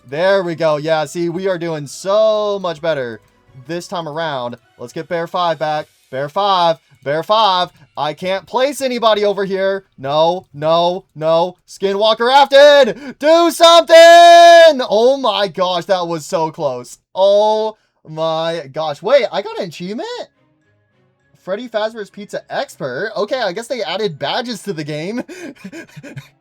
There we go. Yeah, see, we are doing so much better this time around. Let's get Bear 5 back. Bear 5. Bear 5. I can't place anybody over here. No, no, no. Skinwalker Afton, do something! Oh my gosh, that was so close. Oh my gosh. Wait, I got an achievement? Freddy Fazbear's Pizza Expert. Okay, I guess they added badges to the game.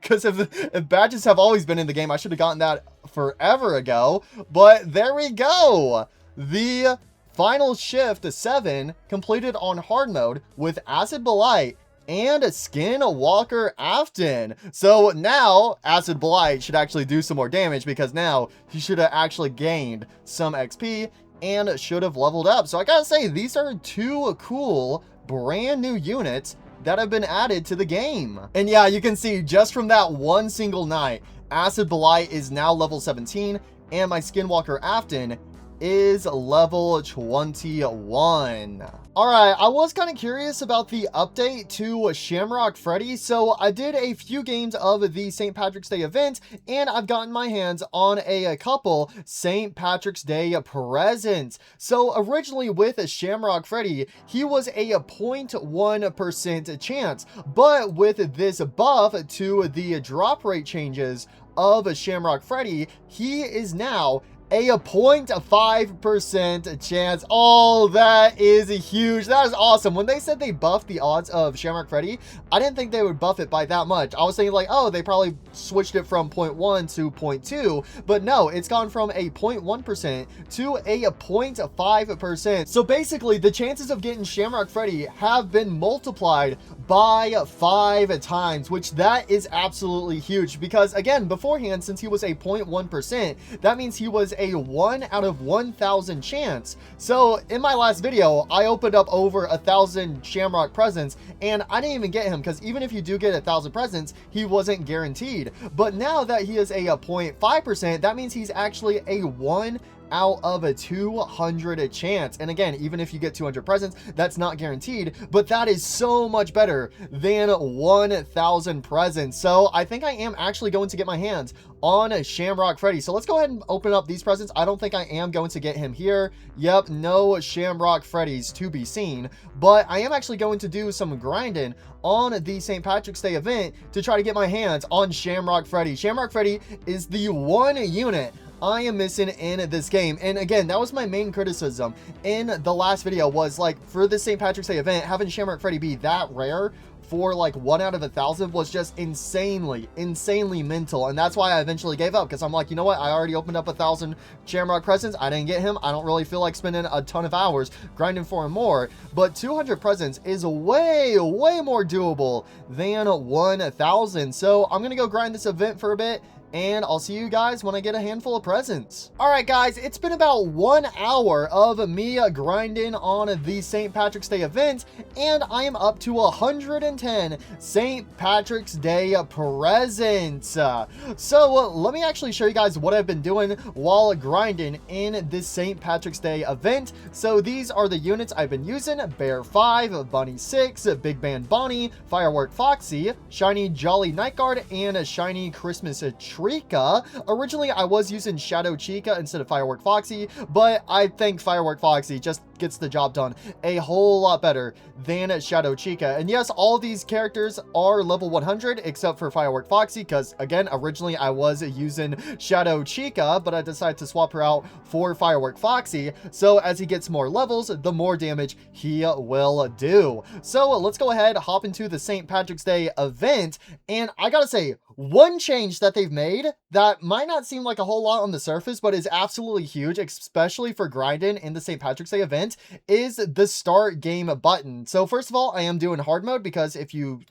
Because if badges have always been in the game, I should have gotten that forever ago. But there we go. The final shift 7 completed on hard mode with Acid Blight and Skinwalker Afton. So now Acid Blight should actually do some more damage because now he should have actually gained some XP and should have leveled up. So I gotta say, these are 2 cool brand new units that have been added to the game. And yeah, you can see just from that one single night, Acid Blight is now level 17 and my Skinwalker Afton is level 21. Alright, I was kind of curious about the update to Shamrock Freddy, so I did a few games of the St. Patrick's Day event, and I've gotten my hands on a couple St. Patrick's Day presents. So originally with Shamrock Freddy, he was a 0.1% chance, but with this buff to the drop rate changes of Shamrock Freddy, he is now a 0.5% chance. Oh, that is huge. That is awesome. When they said they buffed the odds of Shamrock Freddy, I didn't think they would buff it by that much. I was thinking like, oh, they probably switched it from 0.1 to 0.2, but no, it's gone from a 0.1% to a 0.5%. So basically, the chances of getting Shamrock Freddy have been multiplied by 5 times, which that is absolutely huge because again, beforehand, since he was a 0.1%, that means he was a 1 out of 1,000 chance. So in my last video, I opened up over 1,000 Shamrock presents and I didn't even get him because even if you do get 1,000 presents, he wasn't guaranteed. But now that he is a 0.5%, that means he's actually a 1 out of a 200 chance. And again, even if you get 200 presents, that's not guaranteed, but that is so much better than 1,000 presents. So I think I am actually going to get my hands on Shamrock Freddy. So let's go ahead and open up these presents. I don't think I am going to get him here. Yep, no Shamrock Freddy's to be seen, but I am actually going to do some grinding on the St. Patrick's Day event to try to get my hands on Shamrock Freddy. Shamrock Freddy is the one unit I am missing in this game. And again, that was my main criticism in the last video, was like, for the St. Patrick's Day event, having Shamrock Freddy be that rare for like 1 out of 1,000 was just insanely mental. And that's why I eventually gave up, because I'm like, you know what, I already opened up 1,000 Shamrock presents. I didn't get him. I don't really feel like spending a ton of hours grinding for him more, but 200 presents is way more doable than 1,000. So I'm gonna go grind this event for a bit, and I'll see you guys when I get a handful of presents. Alright guys, it's been about 1 hour of me grinding on the St. Patrick's Day event, and I am up to 110 St. Patrick's Day presents. So let me actually show you guys what I've been doing while grinding in this St. Patrick's Day event. So these are the units I've been using: Bear 5, Bunny 6, Big Band Bonnie, Firework Foxy, Shiny Jolly Night Guard, and a Shiny Christmas Tree. Originally, I was using Shadow Chica instead of Firework Foxy, but I think Firework Foxy just gets the job done a whole lot better than Shadow Chica. And yes, all these characters are level 100 except for Firework Foxy, because again, originally I was using Shadow Chica, but I decided to swap her out for Firework Foxy. So as he gets more levels, the more damage he will do. So let's go ahead, hop into the St. Patrick's Day event. And I gotta say, one change that they've made that might not seem like a whole lot on the surface, but is absolutely huge, especially for grinding in the St. Patrick's Day event, is the start game button. So first of all, I am doing hard mode, because if you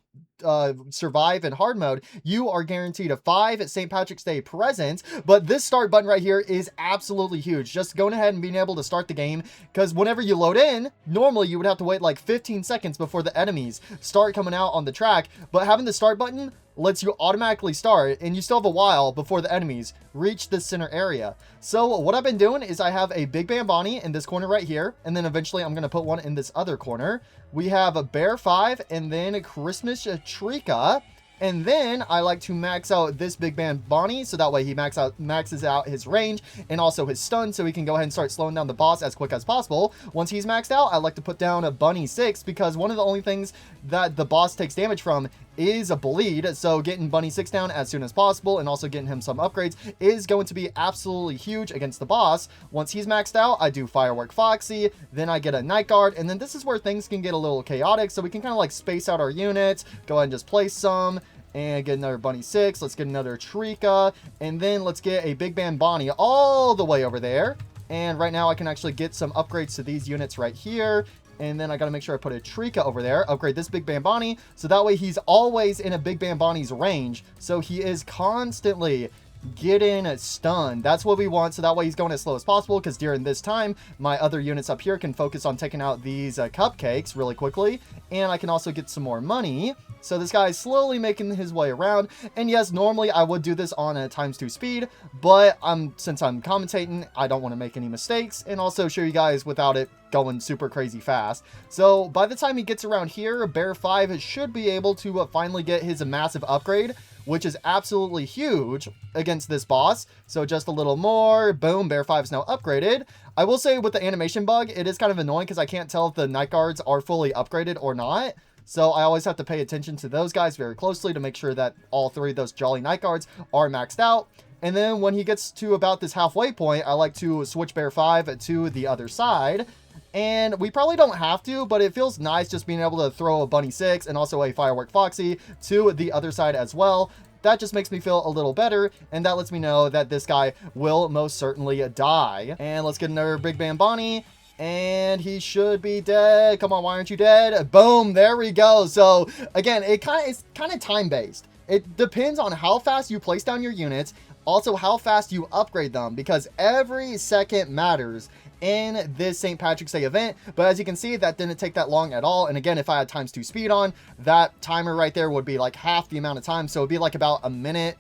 survive in hard mode, you are guaranteed a 5 St. Patrick's Day presents. But this start button right here is absolutely huge. Just going ahead and being able to start the game, because whenever you load in, normally you would have to wait like 15 seconds before the enemies start coming out on the track, but having the start button lets you automatically start, and you still have a while before the enemies reach the center area. So what I've been doing is I have a Big Band Bonnie in this corner right here, and then eventually I'm going to put one in this other corner. We have a Bear 5, and then Christmas Trika, And then I like to max out this Big Bang Bonnie, so that way he maxes out his range and also his stun, so he can go ahead and start slowing down the boss as quick as possible. Once he's maxed out, I like to put down a Bunny 6, because one of the only things that the boss takes damage from is a bleed, so getting Bunny 6 down as soon as possible and also getting him some upgrades is going to be absolutely huge against the boss. Once he's maxed out, I do Firework Foxy, then I get a Night Guard, and then this is where things can get a little chaotic, so we can kind of like space out our units, go ahead and just place some, and get another Bunny 6, let's get another Trika, and then let's get a Big Bang Bonnie all the way over there. And right now I can actually get some upgrades to these units right here. And then I got to make sure I put a Trika over there, upgrade this Big Bang Bonnie, so that way he's always in a Big Bang Bonnie's range, so he is constantly getting stunned. That's what we want, so that way he's going as slow as possible, because during this time my other units up here can focus on taking out these cupcakes really quickly, and I can also get some more money. So this guy is slowly making his way around, and yes, normally I would do this on a ×2 speed, but since I'm commentating, I don't want to make any mistakes, and also show you guys without it going super crazy fast. So by the time he gets around here, Bear 5 should be able to finally get his massive upgrade, which is absolutely huge against this boss. So just a little more, boom, Bear 5 is now upgraded. I will say with the animation bug, it is kind of annoying because I can't tell if the Night Guards are fully upgraded or not. So I always have to pay attention to those guys very closely to make sure that all 3 of those Jolly Night Guards are maxed out. And then when he gets to about this halfway point, I like to switch Bear 5 to the other side. And we probably don't have to, but it feels nice just being able to throw a Bunny 6 and also a Firework Foxy to the other side as well. That just makes me feel a little better, and that lets me know that this guy will most certainly die. And let's get another Big Bang Bonnie. And he should be dead. Come on, why aren't you dead? Boom, there we go. So again, it's kind of time-based. It depends on how fast you place down your units, also how fast you upgrade them, because every second matters in this St. Patrick's Day event. But as you can see, that didn't take that long at all. And again, if I had ×2 speed on, that timer right there would be like half the amount of time. So it'd be like about 1 minute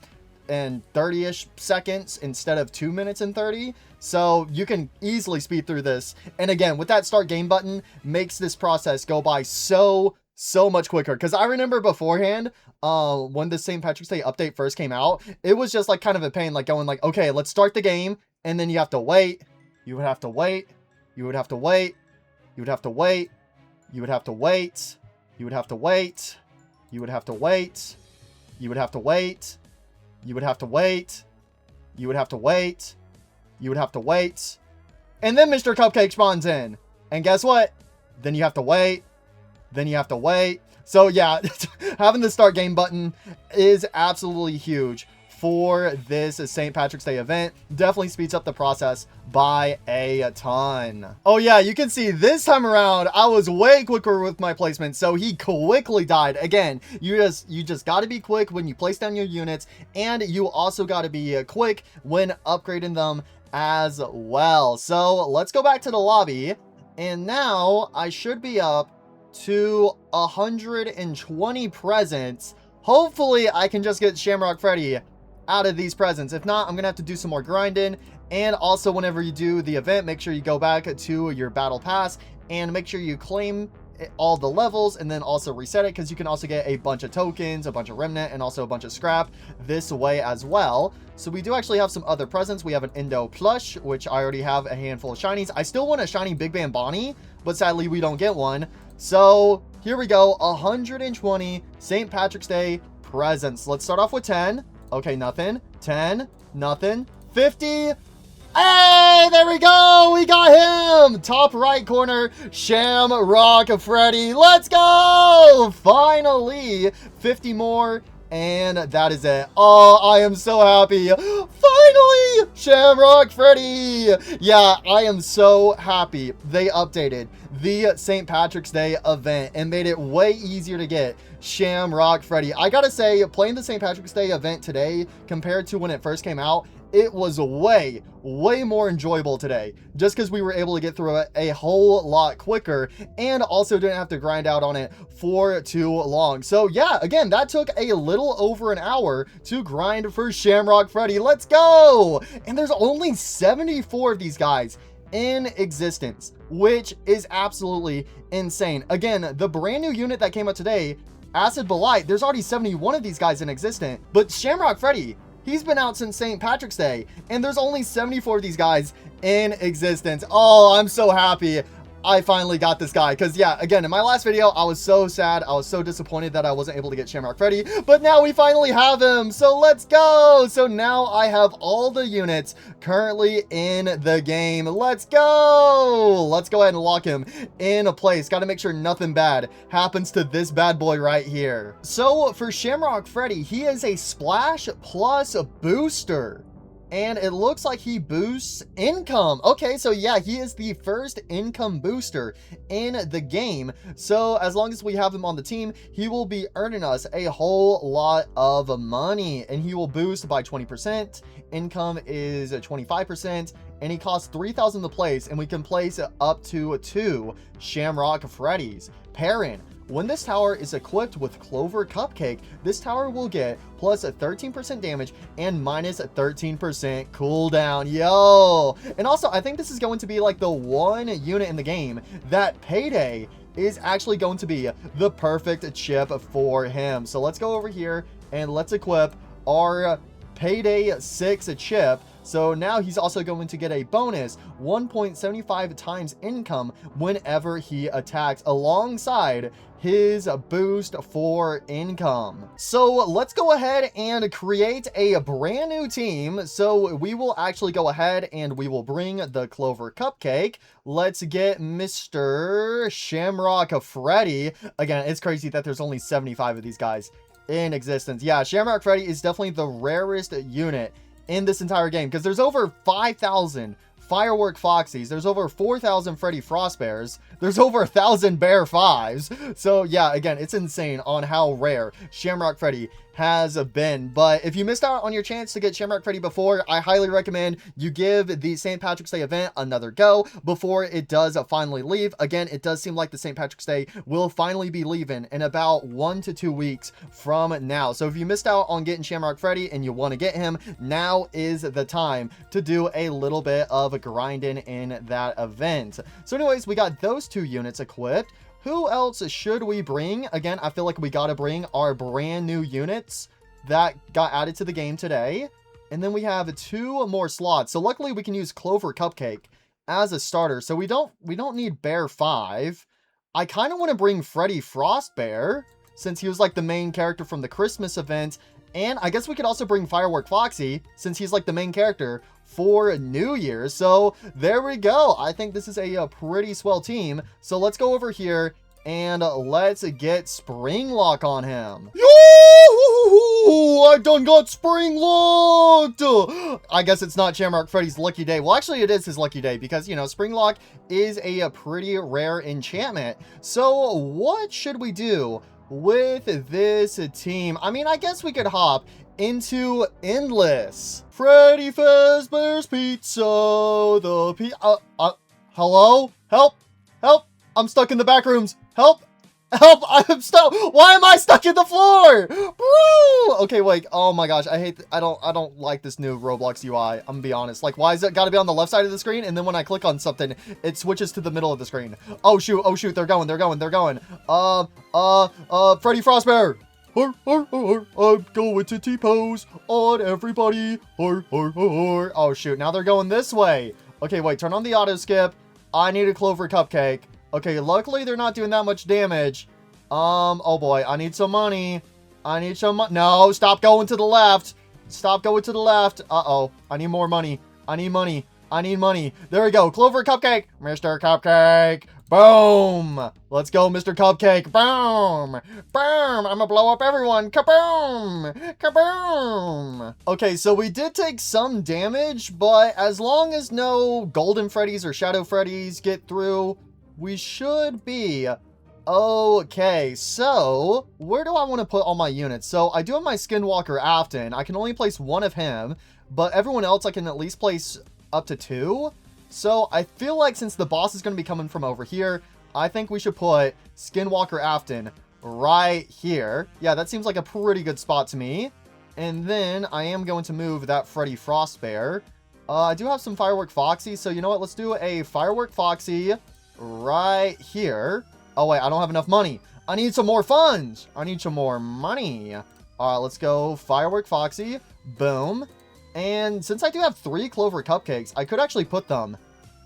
and 30-ish seconds instead of 2 minutes and 30. So you can easily speed through this. And again, with that start game button, makes this process go by so much quicker. Because I remember beforehand, when the St. Patrick's Day update first came out, it was just like kind of a pain, like going like, okay, let's start the game, and then you have to wait. You would have to wait. You would have to wait. You would have to wait. You would have to wait. You would have to wait. You would have to wait. You would have to wait. You would have to wait. You would have to wait. You would have to wait. And then Mr. Cupcake spawns in. And guess what? Then you have to wait. Then you have to wait. So yeah, having the start game button is absolutely huge for this St. Patrick's Day event. Definitely speeds up the process by a ton. Oh yeah, you can see this time around, I was way quicker with my placement, so he quickly died. Again, you just got to be quick when you place down your units, and you also got to be quick when upgrading them as well. So let's go back to the lobby, and now I should be up to 120 presents. Hopefully I can just get Shamrock Freddy out of these presents. If not, I'm gonna have to do some more grinding. And also, whenever you do the event, make sure you go back to your battle pass and make sure you claim all the levels, and then also reset it, because you can also get a bunch of tokens, a bunch of remnant, and also a bunch of scrap this way as well. So we do actually have some other presents. We have an Indo plush, which I already have a handful of shinies. I still want a shiny Big Bang Bonnie, but sadly we don't get one. So here we go, 120 St. Patrick's Day presents. Let's start off with 10. Okay, nothing. 10, nothing. 50. Hey, there we go. We got him. Top right corner, Shamrock Freddy. Let's go. Finally, 50 more. And that is it. Oh, I am so happy. Finally, Shamrock Freddy. Yeah, I am so happy they updated the St. Patrick's Day event and made it way easier to get Shamrock Freddy. I gotta say, playing the St. Patrick's Day event today compared to when it first came out, it was way more enjoyable today, just because we were able to get through it a whole lot quicker and also didn't have to grind out on it for too long. So yeah, again, that took a little over an hour to grind for Shamrock Freddy. Let's go. And there's only 74 of these guys in existence, which is absolutely insane. Again, the brand new unit that came out today Acid Blight, there's already 71 of these guys in existence. But Shamrock Freddy, he's been out since St. Patrick's Day, and there's only 74 of these guys in existence. Oh, I'm so happy I finally got this guy, because yeah, again, in my last video, I was so sad, I was so disappointed that I wasn't able to get Shamrock Freddy, but now we finally have him, so let's go. So now I have all the units currently in the game. Let's go. Let's go ahead and lock him in a place. Got to make sure nothing bad happens to this bad boy right here. So for Shamrock Freddy, he is a splash plus a booster. And it looks like he boosts income. Okay, so yeah, he is the first income booster in the game. So as long as we have him on the team, he will be earning us a whole lot of money. And he will boost by 20%. Income is 25%. And he costs 3,000 to place. And we can place up to 2 Shamrock Freddys. Parent. When this tower is equipped with Clover Cupcake, this tower will get plus a 13% damage and minus a 13% cooldown. Yo! And also, I think this is going to be like the one unit in the game that Payday is actually going to be the perfect chip for him. So let's go over here and let's equip our Payday 6 chip. So now he's also going to get a bonus 1.75 times income whenever he attacks, alongside his boost for income. So let's go ahead and create a brand new team. So we will actually go ahead and we will bring the Clover Cupcake. Let's get Mr. Shamrock Freddy. Again, it's crazy that there's only 75 of these guys in existence. Yeah, Shamrock Freddy is definitely the rarest unit in this entire game, because there's over 5,000 Firework Foxies, there's over 4,000 Freddy Frostbears, there's over 1,000 Bear 5s. So yeah, again, it's insane on how rare Shamrock Freddy has been. But if you missed out on your chance to get Shamrock Freddy before, I highly recommend you give the St. Patrick's Day event another go before it does finally leave. Again, it does seem like the St. Patrick's Day will finally be leaving in about 1 to 2 weeks from now. So if you missed out on getting Shamrock Freddy and you want to get him, now is the time to do a little bit of grinding in that event. So anyways, we got those 2 units equipped. Who else should we bring? Again, I feel like we got to bring our brand new units that got added to the game today. And then we have 2 more slots. So luckily we can use Clover Cupcake as a starter. So we don't need Bear 5. I kind of want to bring Freddy Frostbear, since he was like the main character from the Christmas event. And I guess we could also bring Firework Foxy, since he's like the main character for New Year's. So there we go. I think this is a pretty swell team. So let's go over here and let's get Spring Lock on him. Yo! I done got Spring Locked! I guess it's not Shamrock Freddy's lucky day. Well, actually it is his lucky day, because, you know, Spring Lock is a pretty rare enchantment. So what should we do with this team? I mean, I guess we could hop into Endless. Freddy Fazbear's Pizza. Hello? Help! Help! I'm stuck in the back rooms. Help! Help! I'm stuck. Why am I stuck in the floor? Bro! Okay, wait. Oh my gosh. I don't like this new Roblox UI. I'm gonna be honest. Like, why is it gotta be on the left side of the screen? And then when I click on something, it switches to the middle of the screen. Oh shoot. Oh shoot. They're going. Freddy Frostbear. I'm going to T-pose on everybody. Oh shoot. Now they're going this way. Okay, wait. Turn on the auto skip. I need a Clover Cupcake. Okay, luckily they're not doing that much damage. Oh boy, I need some money. I need some money. No, stop going to the left. Stop going to the left. Uh-oh, I need more money. I need money. I need money. There we go. Clover Cupcake. Mr. Cupcake. Boom. Let's go, Mr. Cupcake. Boom. Boom. I'm gonna blow up everyone. Kaboom. Kaboom. Okay, so we did take some damage, but as long as no Golden Freddys or Shadow Freddys get through, we should be okay. So where do I want to put all my units? So I do have my Skinwalker Afton. I can only place 1 of him, but everyone else I can at least place up to 2. So I feel like since the boss is going to be coming from over here, I think we should put Skinwalker Afton right here. Yeah, that seems like a pretty good spot to me. And then I am going to move that Freddy Frostbear. I do have some Firework Foxy, so you know what? Let's do a Firework Foxy right here. Oh, wait, I don't have enough money. I need some more funds. I need some more money. All right, let's go Firework Foxy. Boom. And since I do have 3 Clover Cupcakes, I could actually put them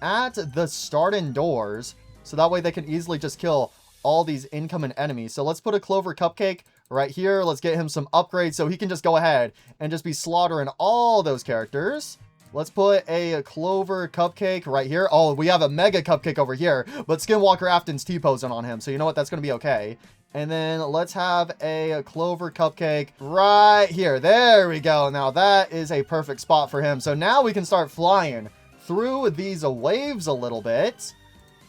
at the starting doors. So that way they can easily just kill all these incoming enemies. So let's put a Clover Cupcake right here. Let's get him some upgrades so he can just go ahead and just be slaughtering all those characters. Let's put a Clover Cupcake right here. Oh, we have a Mega Cupcake over here, but Skinwalker Afton's T-posing on him. So you know what? That's going to be okay. And then let's have a Clover Cupcake right here. There we go. Now that is a perfect spot for him. So now we can start flying through these waves a little bit.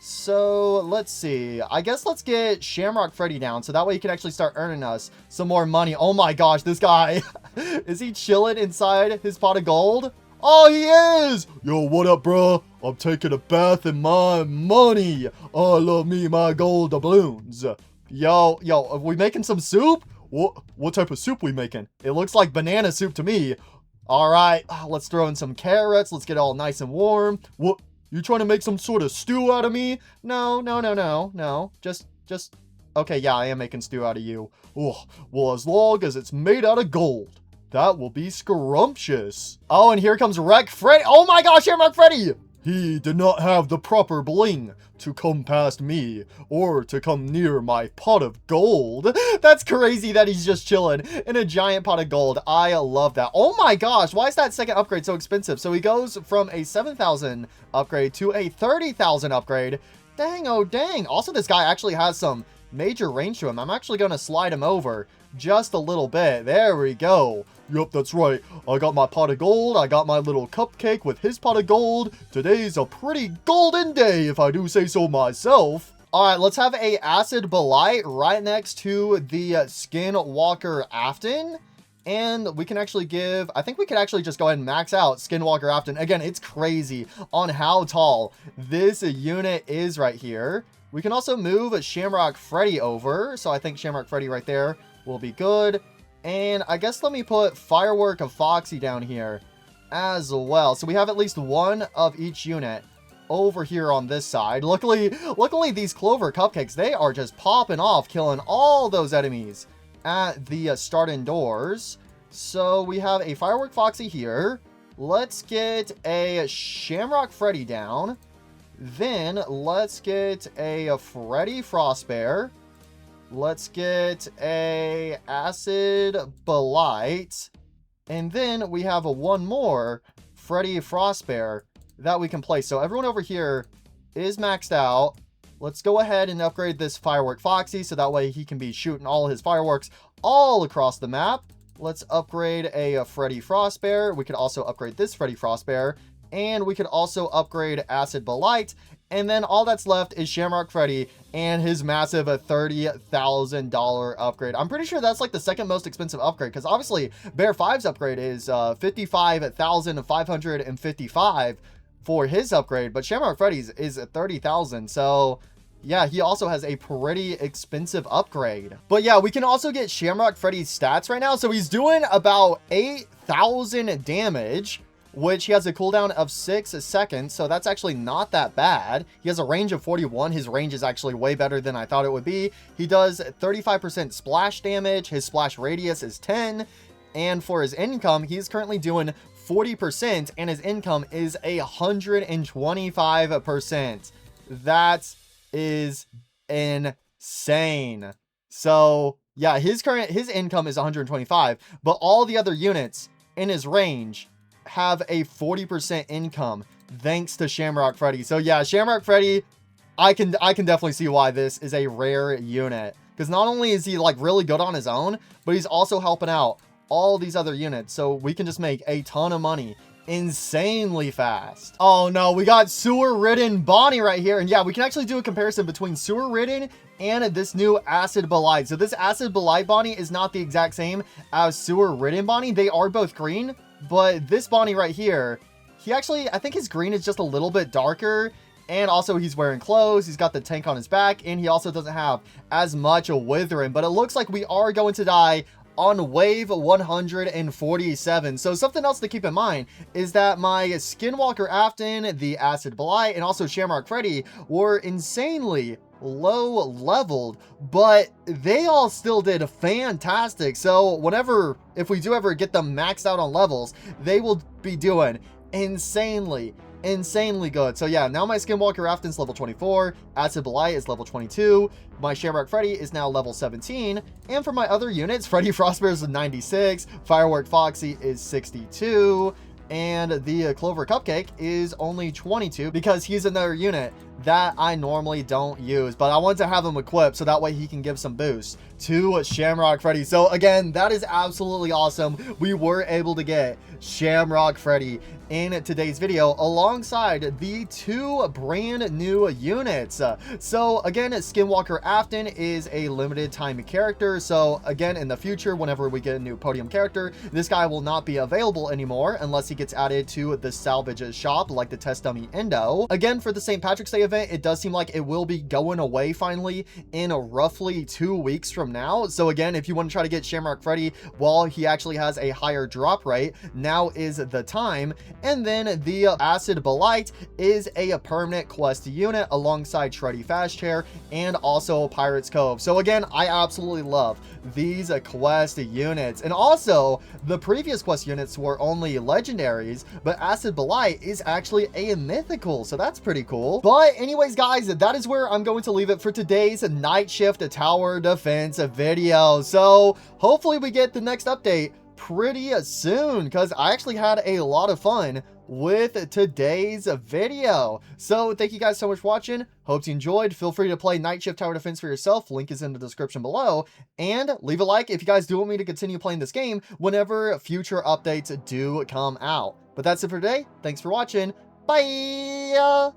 So let's see. I guess let's get Shamrock Freddy down so that way he can actually start earning us some more money. Oh my gosh, this guy. Is he chilling inside his pot of gold? Oh, he is! Yo, what up, bro? I'm taking a bath in my money. I love me my gold doubloons. Yo, are we making some soup? What type of soup we making? It looks like banana soup to me. All right, let's throw in some carrots. Let's get it all nice and warm. What? You trying to make some sort of stew out of me? No. Just. Okay, yeah, I am making stew out of you. Oh, well, as long as it's made out of gold. That will be scrumptious. Oh, and here comes Wreck Freddy. Oh my gosh, Shamrock Freddy! He did not have the proper bling to come past me or to come near my pot of gold. That's crazy that he's just chilling in a giant pot of gold. I love that. Oh my gosh, why is that second upgrade so expensive? So he goes from a 7,000 upgrade to a 30,000 upgrade. Dang, oh dang. Also, this guy actually has some major range to him. I'm actually going to slide him over just a little bit. There we go. Yup, that's right. I got my pot of gold. I got my little cupcake with his pot of gold. Today's a pretty golden day, if I do say so myself. All right, let's have a Acid Blight right next to the Skinwalker Afton. And we can actually give, I think we could actually just go ahead and max out Skinwalker Afton. Again, it's crazy on how tall this unit is right here. We can also move Shamrock Freddy over. So I think Shamrock Freddy right there will be good. And I guess let me put Firework of Foxy down here as well. So we have at least one of each unit over here on this side. Luckily these Clover Cupcakes, they are just popping off, killing all those enemies at the starting doors. So we have a Firework Foxy here. Let's get a Shamrock Freddy down. Then let's get a Freddy Frostbear. Let's get a Acid Blight. And then we have a one more Freddy Frostbear that we can place. So everyone over here is maxed out. Let's go ahead and upgrade this Firework Foxy so that way he can be shooting all his fireworks all across the map. Let's upgrade a Freddy Frostbear. We could also upgrade this Freddy Frostbear. And we could also upgrade Acid Blight. And then all that's left is Shamrock Freddy and his massive $30,000 upgrade. I'm pretty sure that's like the second most expensive upgrade because obviously Bear 5's upgrade is $55,555 for his upgrade, but Shamrock Freddy's is $30,000. So yeah, he also has a pretty expensive upgrade. But yeah, we can also get Shamrock Freddy's stats right now. So he's doing about 8,000 damage, which he has a cooldown of 6 seconds, so that's actually not that bad. He has a range of 41. His range is actually way better than I thought it would be. He does 35% splash damage. His splash radius is 10. And for his income, he's currently doing 40%, and his income is 125%. That is insane. So yeah, his income is 125, but all the other units in his range have a 40% income thanks to Shamrock Freddy. So yeah, Shamrock Freddy, I can definitely see why this is a rare unit, because not only is he like really good on his own, but he's also helping out all these other units, so we can just make a ton of money insanely fast. Oh no, we got Sewer Ridden Bonnie right here, and yeah, we can actually do a comparison between Sewer Ridden and this new Acid Blight. So this Acid Blight Bonnie is not the exact same as Sewer Ridden Bonnie. They are both green, but this Bonnie right here, he actually, I think his green is just a little bit darker. And also he's wearing clothes. He's got the tank on his back. And he also doesn't have as much withering. But it looks like we are going to die on wave 147. So something else to keep in mind is that my Skinwalker Afton, the Acid Blight, and also Shamrock Freddy were insanely low leveled, but they all still did fantastic. So if we do ever get them maxed out on levels, they will be doing insanely good. So yeah, now my Skinwalker Afton's level 24, Acid Blight is level 22, my Shamrock Freddy is now level 17, and for my other units, Freddy Frostbear is 96, Firework Foxy is 62, and the Clover Cupcake is only 22 because he's another unit that I normally don't use, but I want to have him equipped so that way he can give some boost to Shamrock Freddy. So again, that is absolutely awesome. We were able to get Shamrock Freddy in today's video alongside the 2 brand new units. So again, Skinwalker Afton is a limited time character. So again, in the future, whenever we get a new podium character, this guy will not be available anymore unless he gets added to the salvage shop like the test dummy Endo. Again, for the St. Patrick's Day event, it does seem like it will be going away finally in roughly 2 weeks from now. So again, if you want to try to get Shamrock Freddy while he actually has a higher drop rate, now is the time. And then the Acid Blight is a permanent quest unit alongside Shreddy Fast Chair and also Pirate's Cove. So again, I absolutely love these quest units. And also, the previous quest units were only legendaries, but Acid Blight is actually a mythical, so that's pretty cool. But anyways, guys, that is where I'm going to leave it for today's Nightshift Tower Defense video. So hopefully we get the next update pretty soon, because I actually had a lot of fun with today's video. So thank you guys so much for watching. Hope you enjoyed. Feel free to play Nightshift Tower Defense for yourself. Link is in the description below. And leave a like if you guys do want me to continue playing this game whenever future updates do come out. But that's it for today. Thanks for watching. Bye!